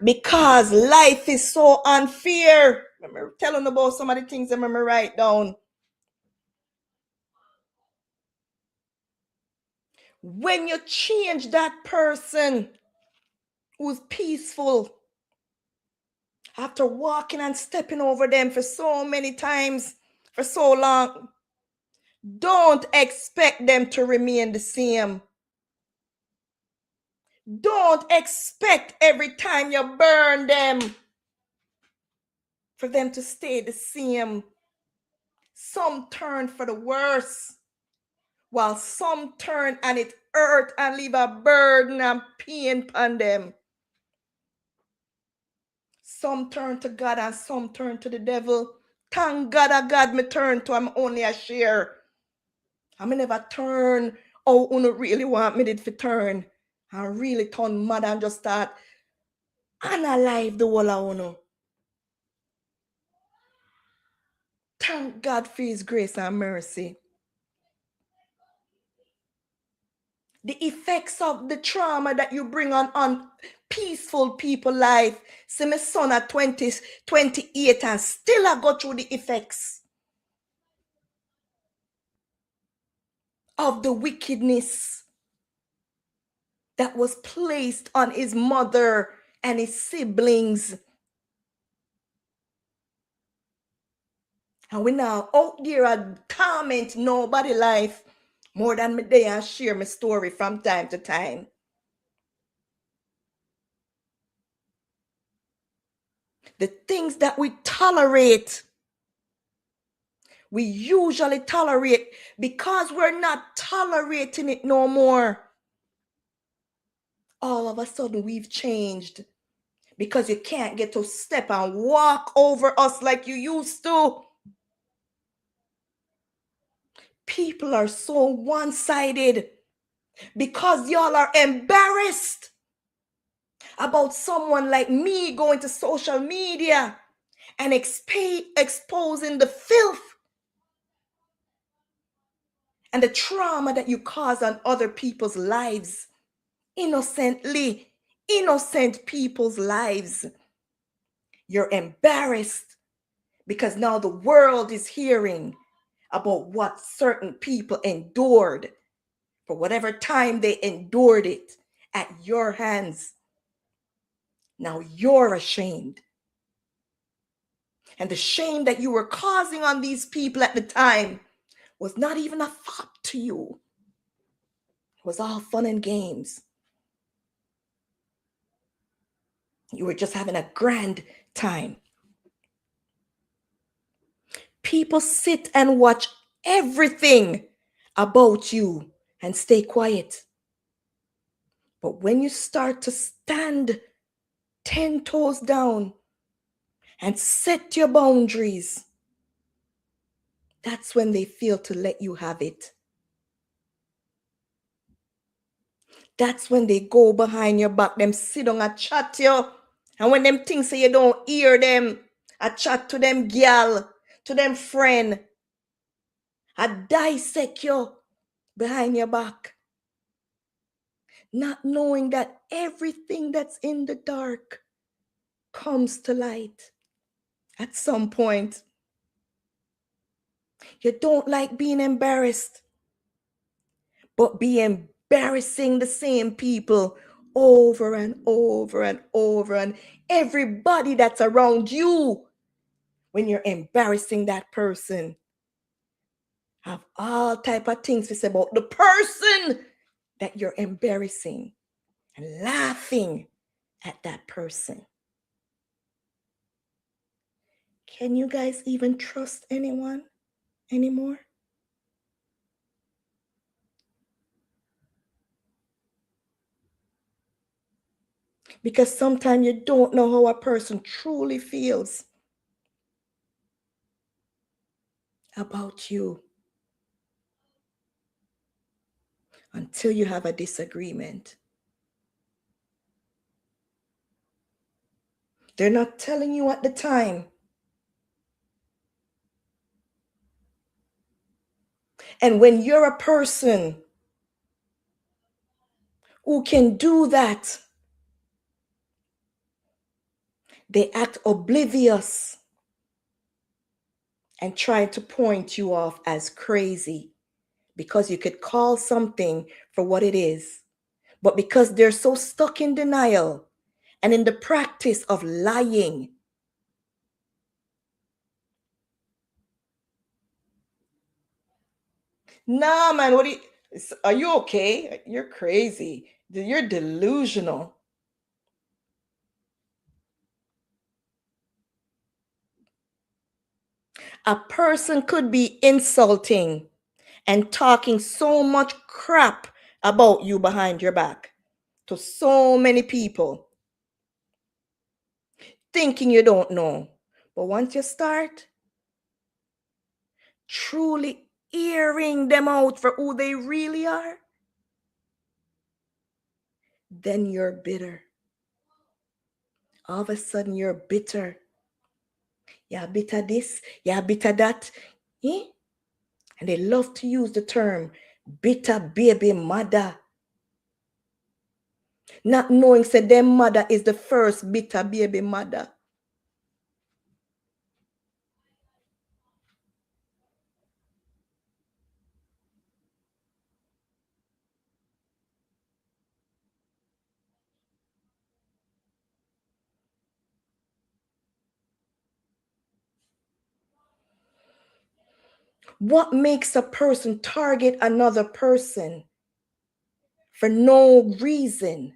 Because life is so unfair. Remember telling about some of the things that I write down. When you change that person who's peaceful, after walking and stepping over them for so many times, for so long, don't expect them to remain the same. Don't expect every time you burn them for them to stay the same. Some turn for the worse, while some turn and it hurt and leave a burden and pain on them. Some turn to God and some turn to the devil. Thank God a God me turn to, I'm only a share. I may never turn how you really want me to turn. I really turn mad and just start analyze the whole of you. Thank God for his grace and mercy. The effects of the trauma that you bring on peaceful people life. See my son at 28 and still I go through the effects of the wickedness that was placed on his mother and his siblings. And we now out there and torment nobody life more than me there and share my story from time to time. The things that we tolerate, we usually tolerate because we're not tolerating it no more. All of a sudden we've changed because you can't get to step and walk over us like you used to. People are so one-sided because y'all are embarrassed about someone like me going to social media and exposing the filth and the trauma that you cause on other people's lives. Innocent people's lives. You're embarrassed because now the world is hearing about what certain people endured for whatever time they endured it at your hands. Now you're ashamed. And the shame that you were causing on these people at the time was not even a thought to you. It was all fun and games. You were just having a grand time. People sit and watch everything about you and stay quiet. But when you start to stand 10 toes down and set your boundaries, that's when they feel to let you have it. That's when they go behind your back, them sit down and chat you. And when them things say you don't hear them, I chat to them gal, to them friend. I dissect you behind your back. Not knowing that everything that's in the dark comes to light at some point. You don't like being embarrassed, but be embarrassing the same people over and over and over, and everybody that's around you when you're embarrassing that person. Have all type of things to say about the person that you're embarrassing and laughing at that person. Can you guys even trust anyone anymore? Because sometimes you don't know how a person truly feels about you. until you have a disagreement. They're not telling you at the time. And when you're a person who can do that, they act oblivious and try to point you off as crazy because you could call something for what it is. But because they're so stuck in denial and in the practice of lying, nah, man, are you okay? You're crazy. You're delusional. A person could be insulting and talking so much crap about you behind your back to so many people, thinking you don't know. But once you start truly hearing them out for who they really are, then you're bitter. All of a sudden, you're bitter. You're bitter this, you're bitter that. Eh? And they love to use the term bitter baby mother. Not knowing that their mother is the first bitter baby mother. What makes a person target another person for no reason?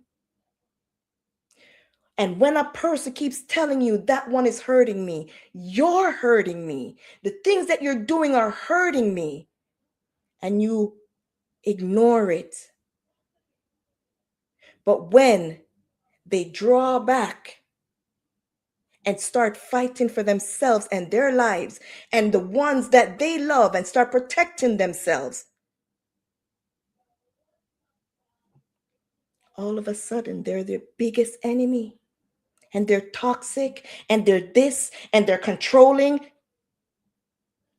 And when a person keeps telling you that one is hurting me, you're hurting me, the things that you're doing are hurting me, and you ignore it. But when they draw back and start fighting for themselves and their lives and the ones that they love and start protecting themselves, all of a sudden they're their biggest enemy. And they're toxic, and they're this, and they're controlling.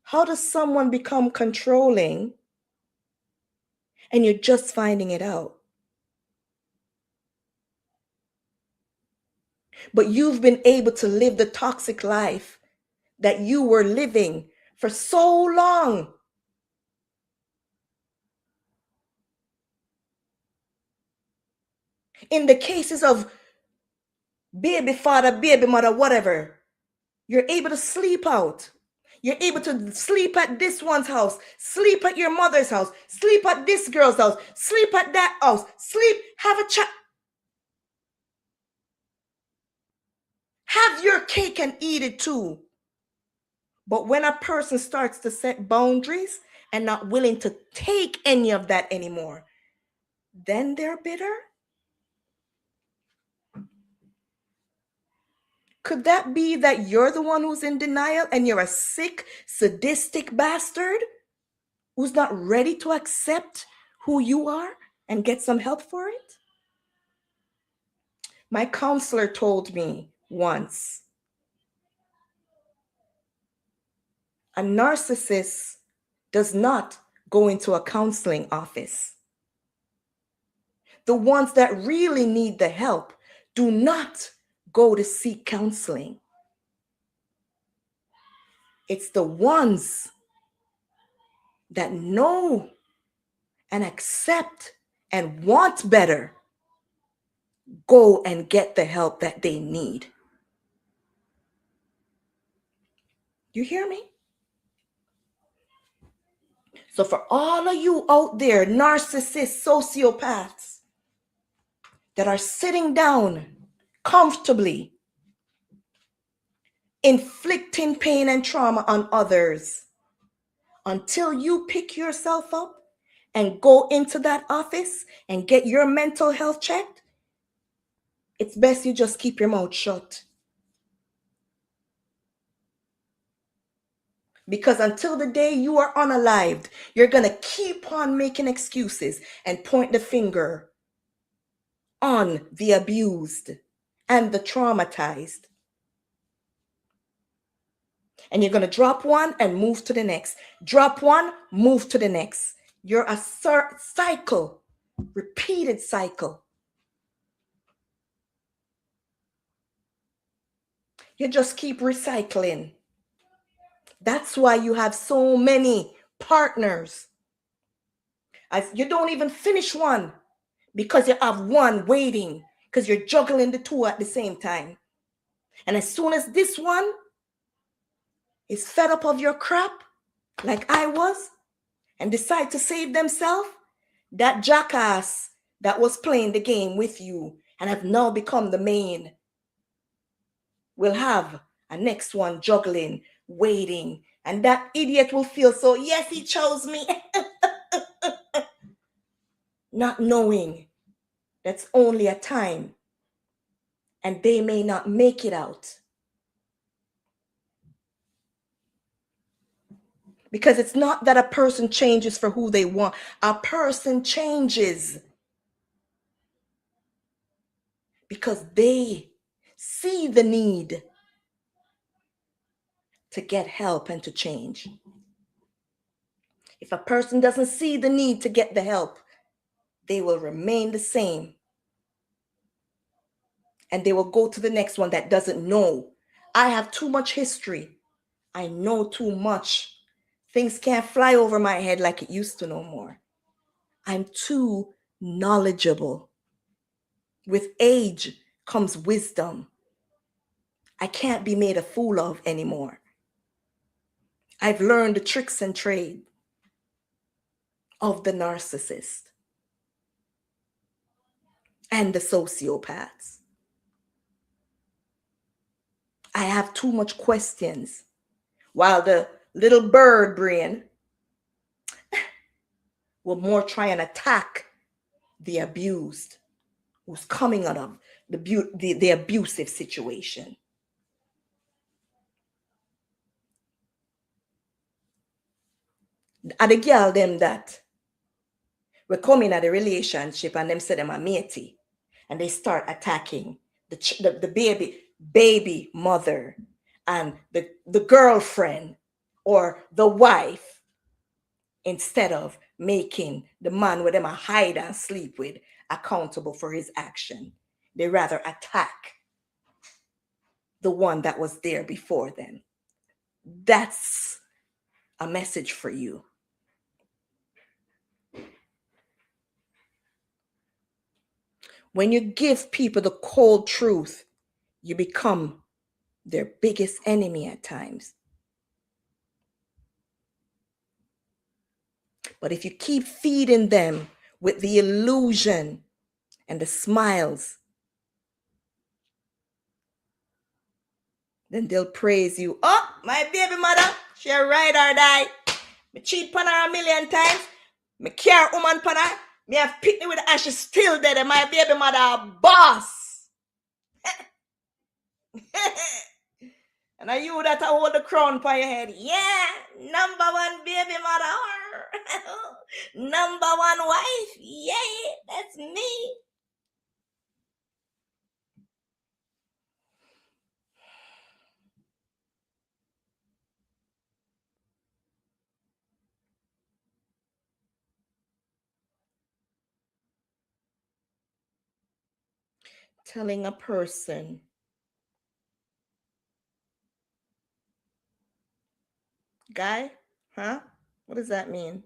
How does someone become controlling and you're just finding it out? But you've been able to live the toxic life that you were living for so long. In the cases of baby father, baby mother, whatever, you're able to sleep out. You're able to sleep at this one's house, sleep at your mother's house, sleep at this girl's house, sleep at that house, sleep, have a chat. Have your cake and eat it too. But when a person starts to set boundaries and not willing to take any of that anymore, then they're bitter. Could that be that you're the one who's in denial and you're a sick, sadistic bastard who's not ready to accept who you are and get some help for it? My counselor told me once, a narcissist does not go into a counseling office. The ones that really need the help do not go to seek counseling. It's the ones that know and accept and want better go and get the help that they need. You hear me? So for all of you out there, narcissists, sociopaths, that are sitting down comfortably, inflicting pain and trauma on others, until you pick yourself up and go into that office and get your mental health checked, it's best you just keep your mouth shut. Because until the day you are unalived, you're going to keep on making excuses and point the finger on the abused and the traumatized. And you're going to drop one and move to the next. Drop one, move to the next. You're a cycle, repeated cycle. You just keep recycling. That's why you have so many partners. You don't even finish one because you have one waiting because you're juggling the two at the same time. And as soon as this one is fed up of your crap, like I was, and decide to save themselves, that jackass that was playing the game with you and have now become the main will have a next one juggling, waiting, and that idiot will feel so, yes, he chose me. Not knowing that's only a time and they may not make it out. Because it's not that a person changes for who they want. A person changes because they see the need to get help and to change. If a person doesn't see the need to get the help, they will remain the same. And they will go to the next one that doesn't know. I have too much history. I know too much. Things can't fly over my head like it used to no more. I'm too knowledgeable. With age comes wisdom. I can't be made a fool of anymore. I've learned the tricks and trade of the narcissist and the sociopaths. I have too much questions, while the little bird brain will more try and attack the abused who's coming out of the abusive situation. Are the girl them that we come in at a relationship and them say them a matey and they start attacking the baby mother and the girlfriend or the wife, instead of making the man with them a hide and sleep with accountable for his action. They rather attack the one that was there before them. That's a message for you. When you give people the cold truth, you become their biggest enemy at times. But if you keep feeding them with the illusion and the smiles, then they'll praise you. Oh, my baby mother, she a ride or die. Me cheat on her a million times. Me care woman on her. Me have picked me with her. She still dead. And my baby mother a boss. And are you that I hold the crown on your head? Yeah, number one baby mother. Number one wife. Yeah, that's me. Telling a person guy, huh? What does that mean?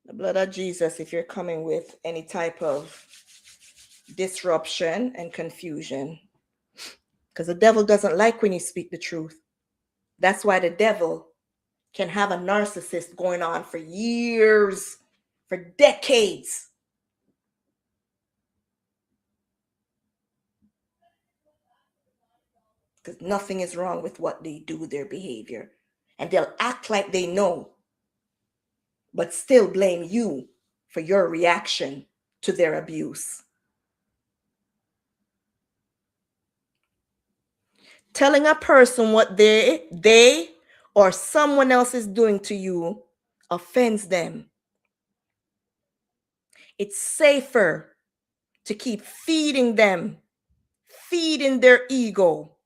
The blood of Jesus, if you're coming with any type of disruption and confusion. Because the devil doesn't like when you speak the truth. That's why the devil can have a narcissist going on for years, for decades. Because nothing is wrong with what they do, their behavior. And they'll act like they know, but still blame you for your reaction to their abuse. Telling a person what they or someone else is doing to you offends them. It's safer to keep feeding them, feeding their ego.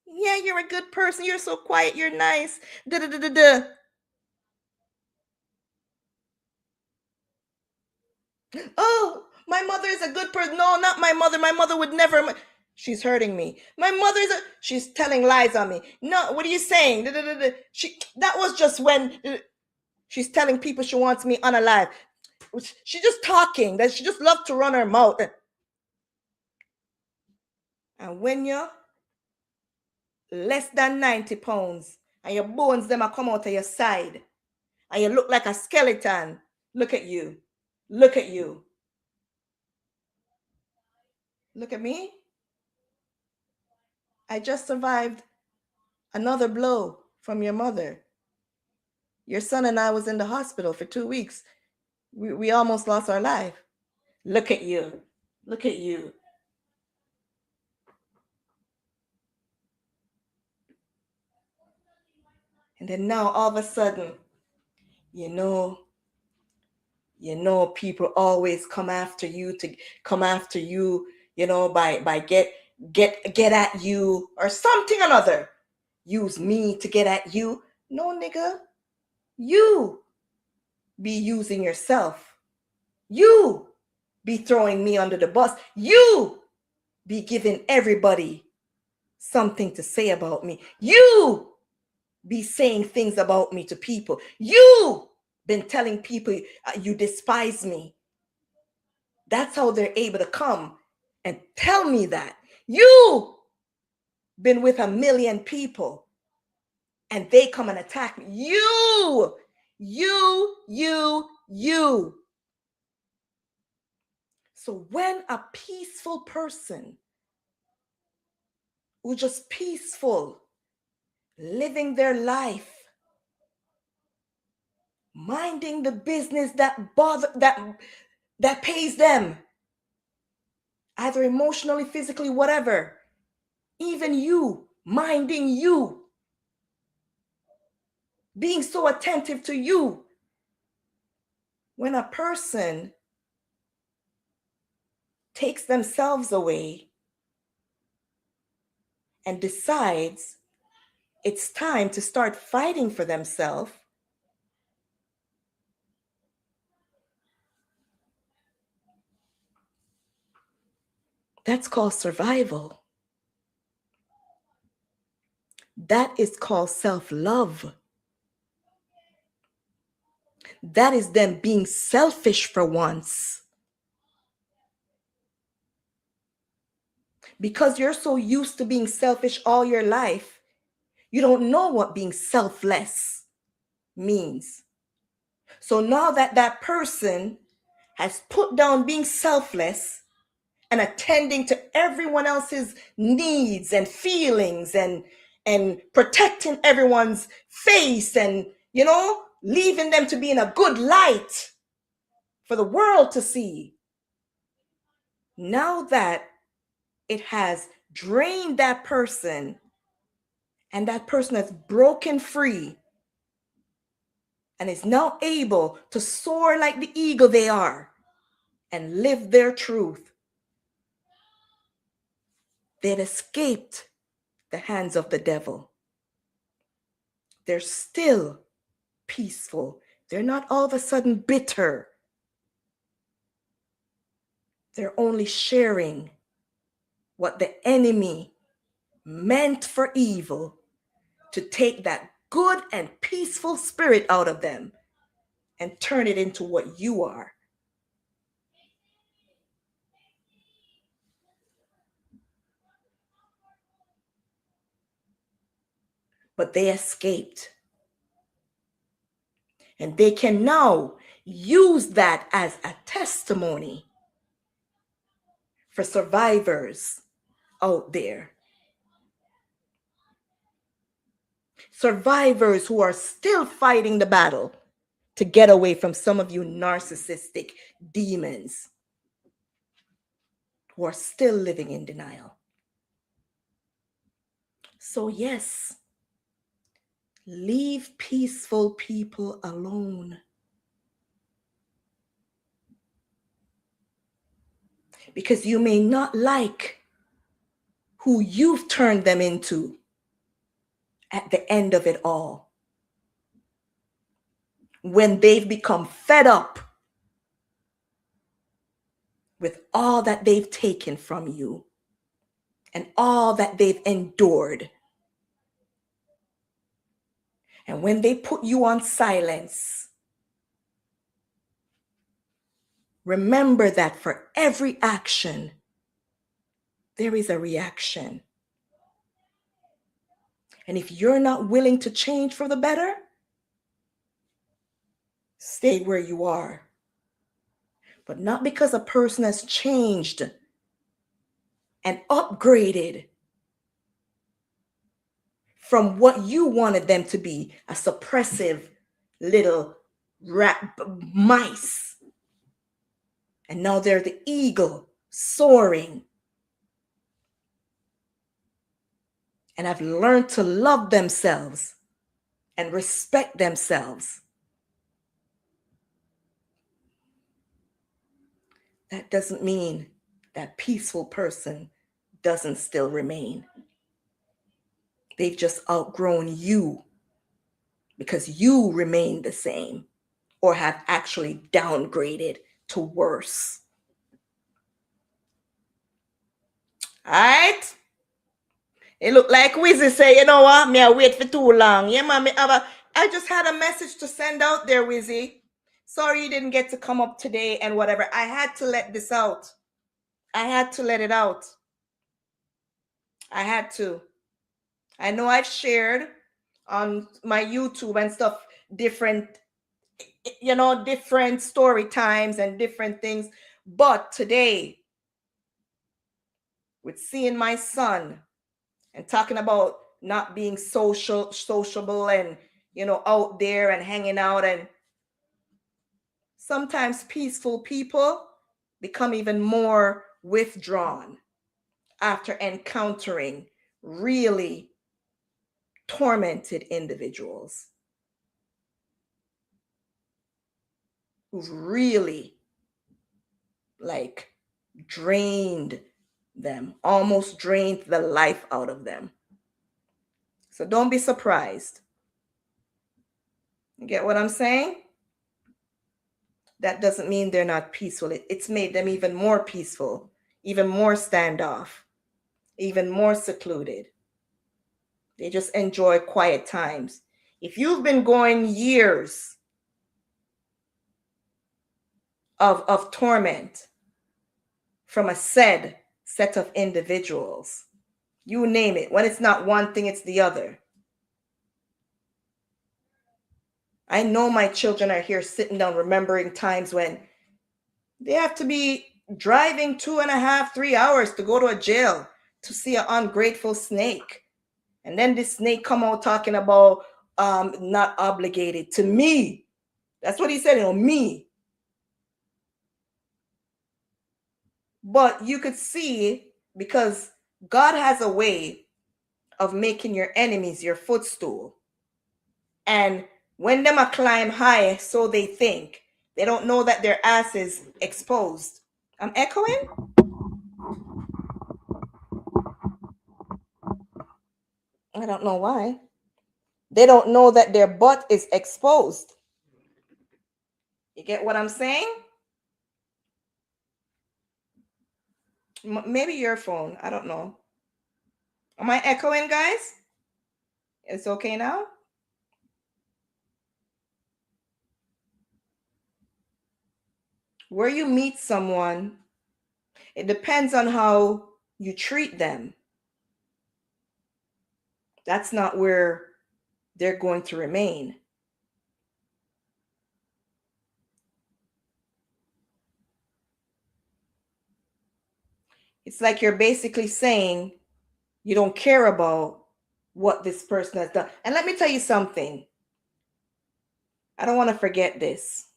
Yeah, you're a good person. You're so quiet. You're nice. Da da da da da. Oh, my mother is a good person. No, not my mother. My mother would never. She's hurting me. My mother's a. She's telling lies on me. No, what are you saying? Da, da, da, da. That was just when she's telling people she wants me unalive. She's just talking. That she just loves to run her mouth. And when you're less than 90 pounds and your bones them are come out of your side and you look like a skeleton, look at you. Look at you. Look at me. I just survived another blow from your mother. Your son and I was in the hospital for 2 weeks. We almost lost our life. Look at you. Look at you. And then now all of a sudden, you know, people always come after you, by get at you or something or another. Use me to get at you. No, nigga. You be using yourself. You be throwing me under the bus. You be giving everybody something to say about me. You be saying things about me to people. You been telling people you despise me. That's how they're able to come and tell me that. You been with 1 million people and they come and attack me. You. So when a peaceful person who's just peaceful, living their life, minding the business that pays them, either emotionally, physically, whatever, even you, minding you, being so attentive to you. When a person takes themselves away and decides it's time to start fighting for themselves, that's called survival. That is called self-love. That is them being selfish for once. Because you're so used to being selfish all your life, you don't know what being selfless means. So now that that person has put down being selfless and attending to everyone else's needs and feelings and protecting everyone's face and, leaving them to be in a good light for the world to see. Now that it has drained that person and that person has broken free and is now able to soar like the eagle they are and live their truth, they've escaped the hands of the devil. They're still peaceful. They're not all of a sudden bitter. They're only sharing what the enemy meant for evil to take that good and peaceful spirit out of them and turn it into what you are. But they escaped. And they can now use that as a testimony for survivors out there. Survivors who are still fighting the battle to get away from some of you narcissistic demons who are still living in denial. So yes, Leave peaceful people alone. Because you may not like who you've turned them into at the end of it all. When they've become fed up with all that they've taken from you and all that they've endured. And when they put you on silence, remember that for every action, there is a reaction. And if you're not willing to change for the better, stay where you are. But not because a person has changed and upgraded from what you wanted them to be, a suppressive little rat mice. And now they're the eagle soaring. And have learned to love themselves and respect themselves. That doesn't mean that peaceful person doesn't still remain. They've just outgrown you because you remain the same or have actually downgraded to worse. All right? It look like Wizzy say, you know what? Me I wait for too long. Yeah, man. I just had a message to send out there, Wizzy. Sorry you didn't get to come up today and whatever. I had to let this out. I had to let it out. I had to. I know I've shared on my YouTube and stuff different story times and different things. But today, with seeing my son and talking about not being sociable and, out there and hanging out, and sometimes peaceful people become even more withdrawn after encountering really tormented individuals who've really drained them, almost drained the life out of them. So don't be surprised. You get what I'm saying? That doesn't mean they're not peaceful. It's made them even more peaceful, even more standoff, even more secluded. They just enjoy quiet times. If you've been going years of torment from a set of individuals, you name it. When it's not one thing, it's the other. I know my children are here sitting down remembering times when they have to be driving 2.5, 3 hours to go to a jail to see an ungrateful snake. And then this snake come out talking about not obligated to me. That's what he said, me. But you could see, because God has a way of making your enemies your footstool. And when them a climb high, so they think, they don't know that their ass is exposed. I'm echoing? I don't know why. They don't know that their butt is exposed. You get what I'm saying? Maybe your phone. I don't know. Am I echoing, guys? It's okay now? Where you meet someone, it depends on how you treat them. That's not where they're going to remain. It's like you're basically saying you don't care about what this person has done. And let me tell you something. I don't want to forget this.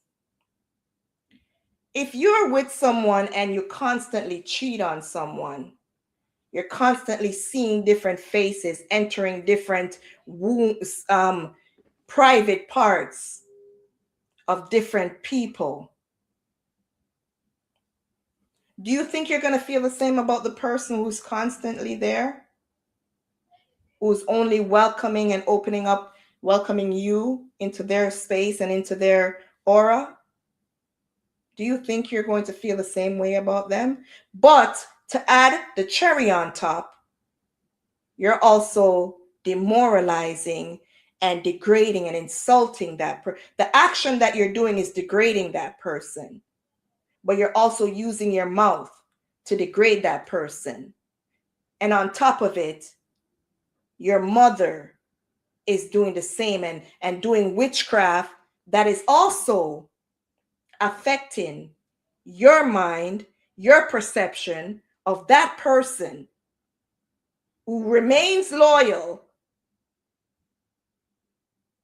If you're with someone and you constantly cheat on someone, You're constantly seeing different faces, entering different wounds, private parts of different people. Do you think you're going to feel the same about the person who's constantly there? Who's only welcoming and opening up, welcoming you into their space and into their aura? Do you think you're going to feel the same way about them? But to add the cherry on top, you're also demoralizing and degrading and insulting that person. The action that you're doing is degrading that person, but you're also using your mouth to degrade that person. And on top of it, your mother is doing the same and doing witchcraft that is also affecting your mind, your perception of that person who remains loyal.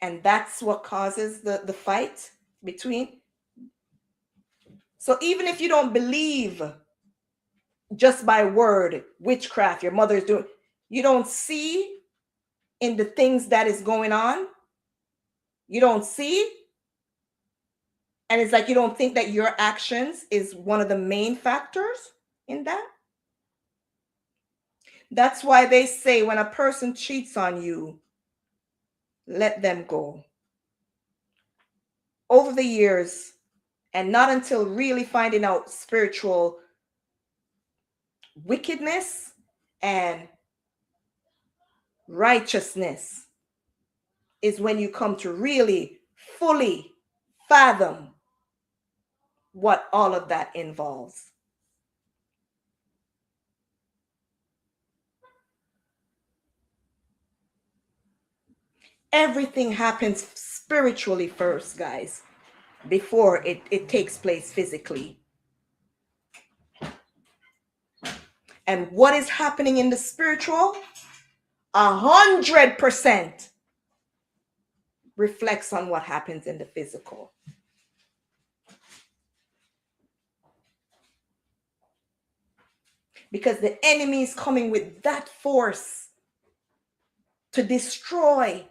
And that's what causes the fight between. So even if you don't believe just by word witchcraft your mother's doing, you don't see in the things that is going on, you don't see, and it's like you don't think that your actions is one of the main factors in that. That's why they say when a person cheats on you, let them go. Over the years, and not until really finding out spiritual wickedness and righteousness, is when you come to really fully fathom what all of that involves. Everything happens spiritually first, guys, before it takes place physically. And what is happening in the spiritual, 100% reflects on what happens in the physical. Because the enemy is coming with that force to destroy.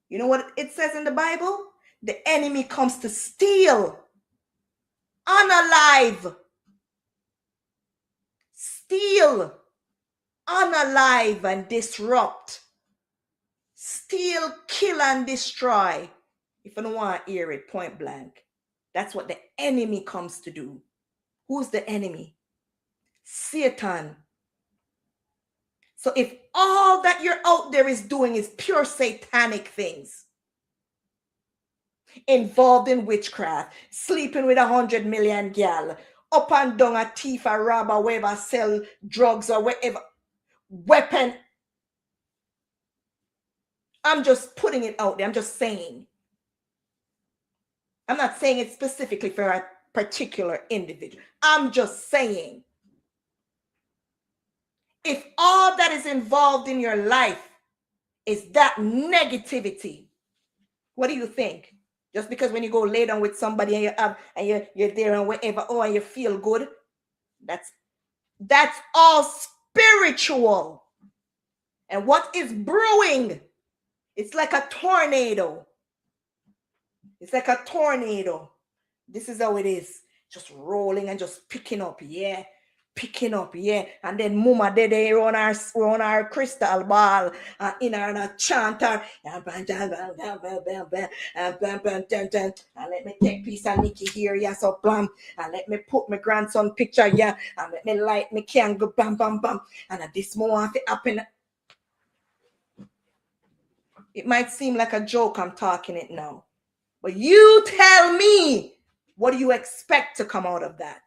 You know what it says in the Bible? The enemy comes to steal, unalive, steal, unalive, and disrupt. Steal, kill, and destroy. If you don't want to hear it point blank, that's what the enemy comes to do. Who's the enemy? Satan. So if all that you're out there is doing is pure satanic things, involved in witchcraft, sleeping with 100 million gal, up and down a thief, a robber, wherever, sell drugs or whatever, weapon. I'm just putting it out there. I'm just saying. I'm not saying it specifically for a particular individual. I'm just saying. If all that is involved in your life is that negativity, what do you think? Just because when you go lay down with somebody and you have and you're there and whatever, oh, and you feel good, that's all spiritual. And what is brewing? It's like a tornado. It's like a tornado. This is how it is. Just rolling and just picking up, yeah. Picking up, yeah. And then mama they run our crystal ball in our chanter. And let me take piece of Nikki here, yeah, so blam. And let me put my grandson picture, yeah. And let me light me candle, bam, bam, bam. And this moment it happen. It might seem like a joke I'm talking it now. But you tell me, what do you expect to come out of that?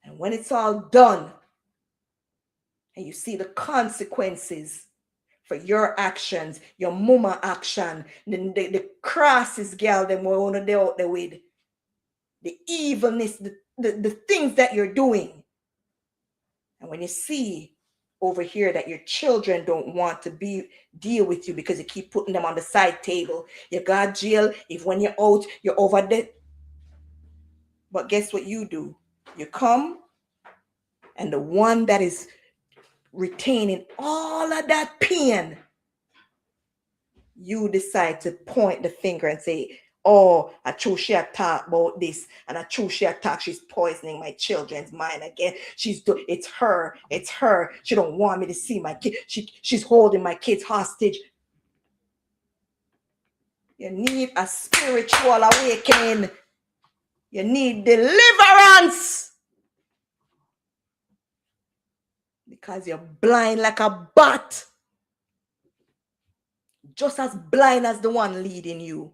And when it's all done, and you see the consequences for your actions, your mama action, the crosses, girl, them we wanna do out there with, the evilness, the things that you're doing. And when you see over here that your children don't want to deal with you because you keep putting them on the side table, you got jail, if when you're out, you're over there. But guess what you do? You come And the one that is retaining all of that pain, you decide to point the finger and say, oh, I choose she talk about this, and I choose she talk, she's poisoning my children's mind again. It's her. She don't want me to see my kid. She's holding my kids hostage. You need a spiritual awakening. You need deliverance. Because you're blind like a bat. Just as blind as the one leading you.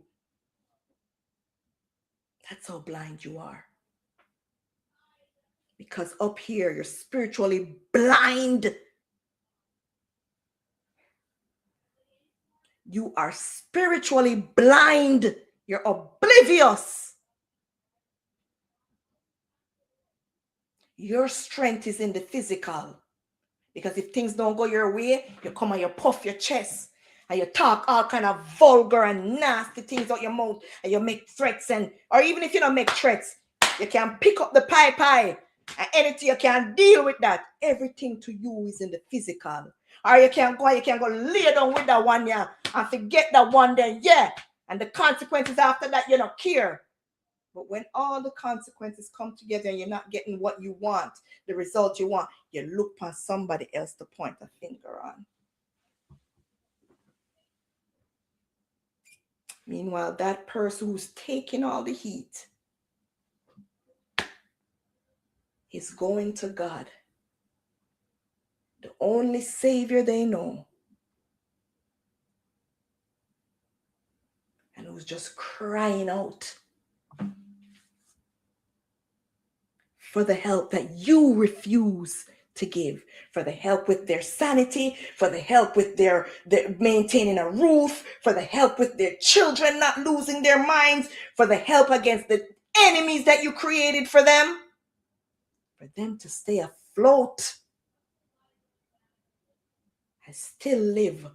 That's how blind you are. Because up here, you're spiritually blind. You are spiritually blind. You're oblivious. Your strength is in the physical. Because if things don't go your way, you come and you puff your chest. And you talk all kind of vulgar and nasty things out your mouth. And you make threats. Or even if you don't make threats, you can pick up the pie. And anything you can deal with that. Everything to you is in the physical. Or you can go lay down with that one, yeah, and forget that one then, yeah. And the consequences after that, you don't care. But when all the consequences come together and you're not getting what you want, the result you want, you look for somebody else to point a finger on. Meanwhile, that person who's taking all the heat is going to God, the only Savior they know, and who's just crying out for the help that you refuse to give, for the help with their sanity, for the help with their maintaining a roof, for the help with their children not losing their minds, for the help against the enemies that you created for them to stay afloat and still live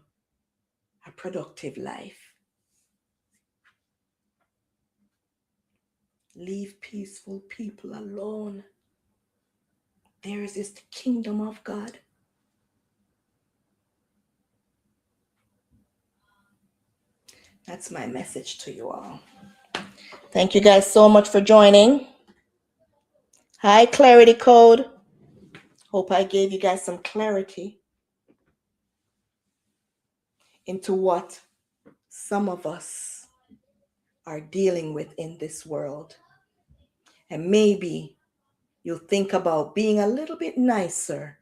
a productive life. Leave peaceful people alone. Theirs is the kingdom of God. That's my message to you all. Thank you guys so much for joining. Hi, Clarity Code. Hope I gave you guys some clarity into what some of us are dealing with in this world. And maybe you'll think about being a little bit nicer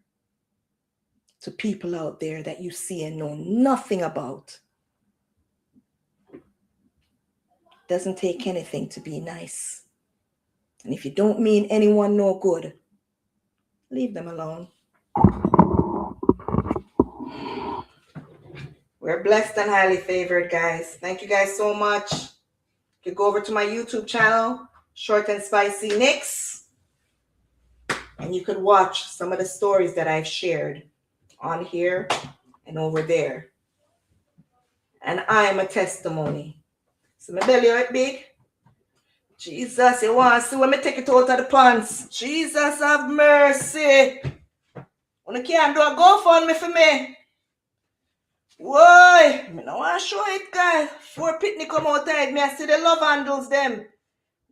to people out there that you see and know nothing about. Doesn't take anything to be nice. And if you don't mean anyone no good, leave them alone. We're blessed and highly favored, guys. Thank you guys so much. You can go over to my YouTube channel, ShortnSpicy Nikks, and you could watch some of the stories that I've shared on here and over there. And I am a testimony. So my belly right big. Jesus, you want to see when me take it out of the pants? Jesus have mercy. When you can't do a GoFundMe for me. Whoa, I don't want to show it, guys. Before picnic come outside, me I see the love handles them.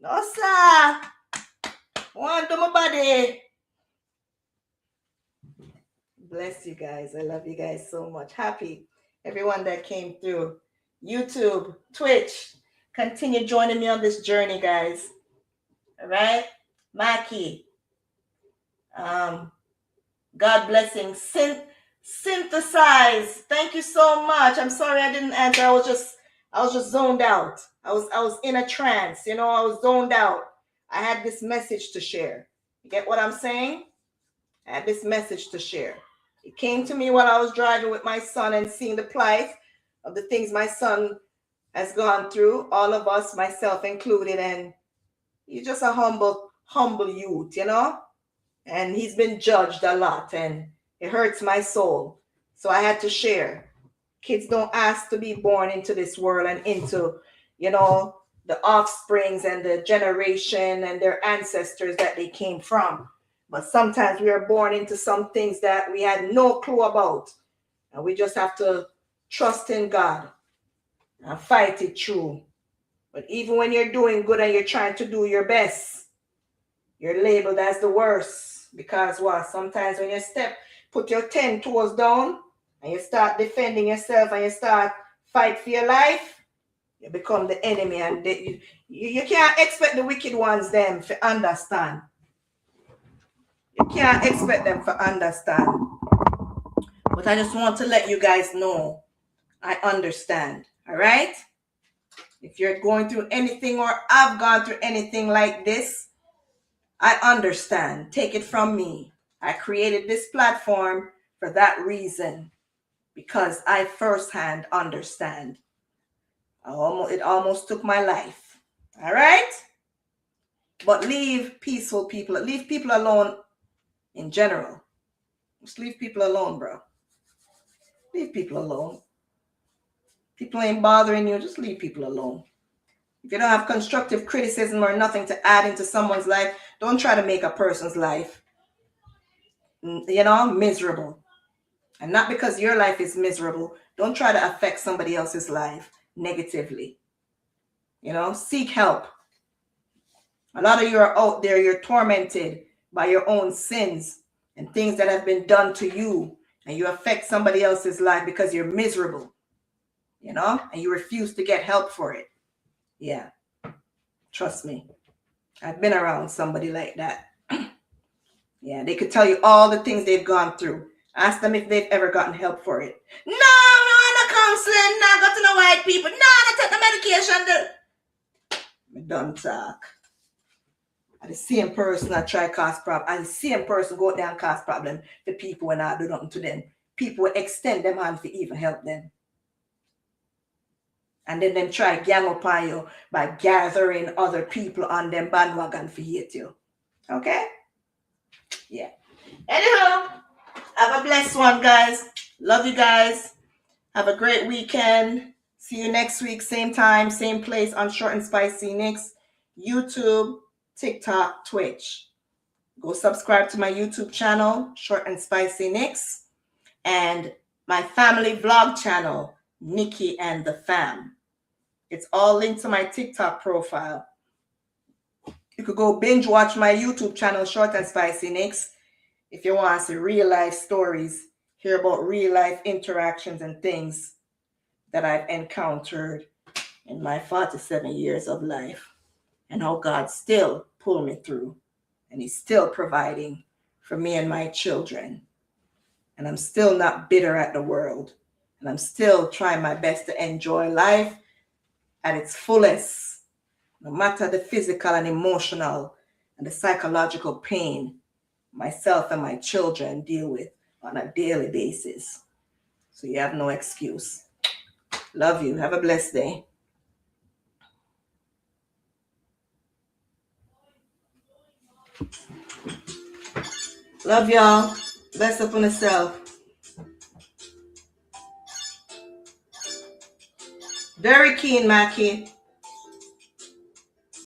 No, sir. I want to do my body. Bless you guys. I love you guys so much. Happy. Everyone that came through. YouTube, Twitch. Continue joining me on this journey, guys. All right? Mackie. God blessing. Synthesize. Thank you so much. I'm sorry I didn't answer. I was just zoned out. I was in a trance. I was zoned out. I had this message to share. You get what I'm saying? I had this message to share. It came to me while I was driving with my son and seeing the plight of the things my son has gone through, all of us, myself included, and he's just a humble youth, and he's been judged a lot, and it hurts my soul. So I had to share. Kids don't ask to be born into this world and into, the offsprings and the generation and their ancestors that they came from. But sometimes we are born into some things that we had no clue about. And we just have to trust in God and fight it through. But even when you're doing good and you're trying to do your best, you're labeled as the worst. Because what? Sometimes when you put your 10 toes down and you start defending yourself and you start fight for your life, you become the enemy. And you can't expect the wicked ones them to understand. You can't expect them to understand. But I just want to let you guys know I understand. All right? If you're going through anything or I've gone through anything like this, I understand. Take it from me. I created this platform for that reason, because I firsthand understand. It almost took my life. All right? But leave peaceful people. Leave people alone in general. Just leave people alone, bro. Leave people alone. People ain't bothering you. Just leave people alone. If you don't have constructive criticism or nothing to add into someone's life, don't try to make a person's life, miserable. And not because your life is miserable. Don't try to affect somebody else's life negatively. Seek help. A lot of you are out there, you're tormented by your own sins and things that have been done to you, and you affect somebody else's life because you're miserable, and you refuse to get help for it. Yeah, trust me. I've been around somebody like that. Yeah, they could tell you all the things they've gone through. Ask them if they've ever gotten help for it. No, I'm not counseling. No, go to the white people. No, I take the medication. Don't talk. And the same person I try cause problem. And the same person go down and cause problem to people when I do nothing to them. People will extend them hand to even help them. And then them try gang up on you by gathering other people on them bandwagon for hate you. Okay? Yeah. Anyhow, have a blessed one, guys. Love you guys. Have a great weekend. See you next week, same time, same place on ShortnSpicy Nikks, YouTube, TikTok, Twitch. Go subscribe to my YouTube channel, ShortnSpicy Nikks, and my family vlog channel, Nikki and the Fam. It's all linked to my TikTok profile. You could go binge watch my YouTube channel, ShortnSpicy Nikks, if you want to see real life stories, hear about real life interactions and things that I've encountered in my 47 years of life, and how God still pulled me through, and He's still providing for me and my children. And I'm still not bitter at the world, and I'm still trying my best to enjoy life at its fullest, no matter the physical and emotional and the psychological pain myself and my children deal with on a daily basis. So you have no excuse. Love you. Have a blessed day. Love y'all. Bless up on yourself. Very keen, Mackie.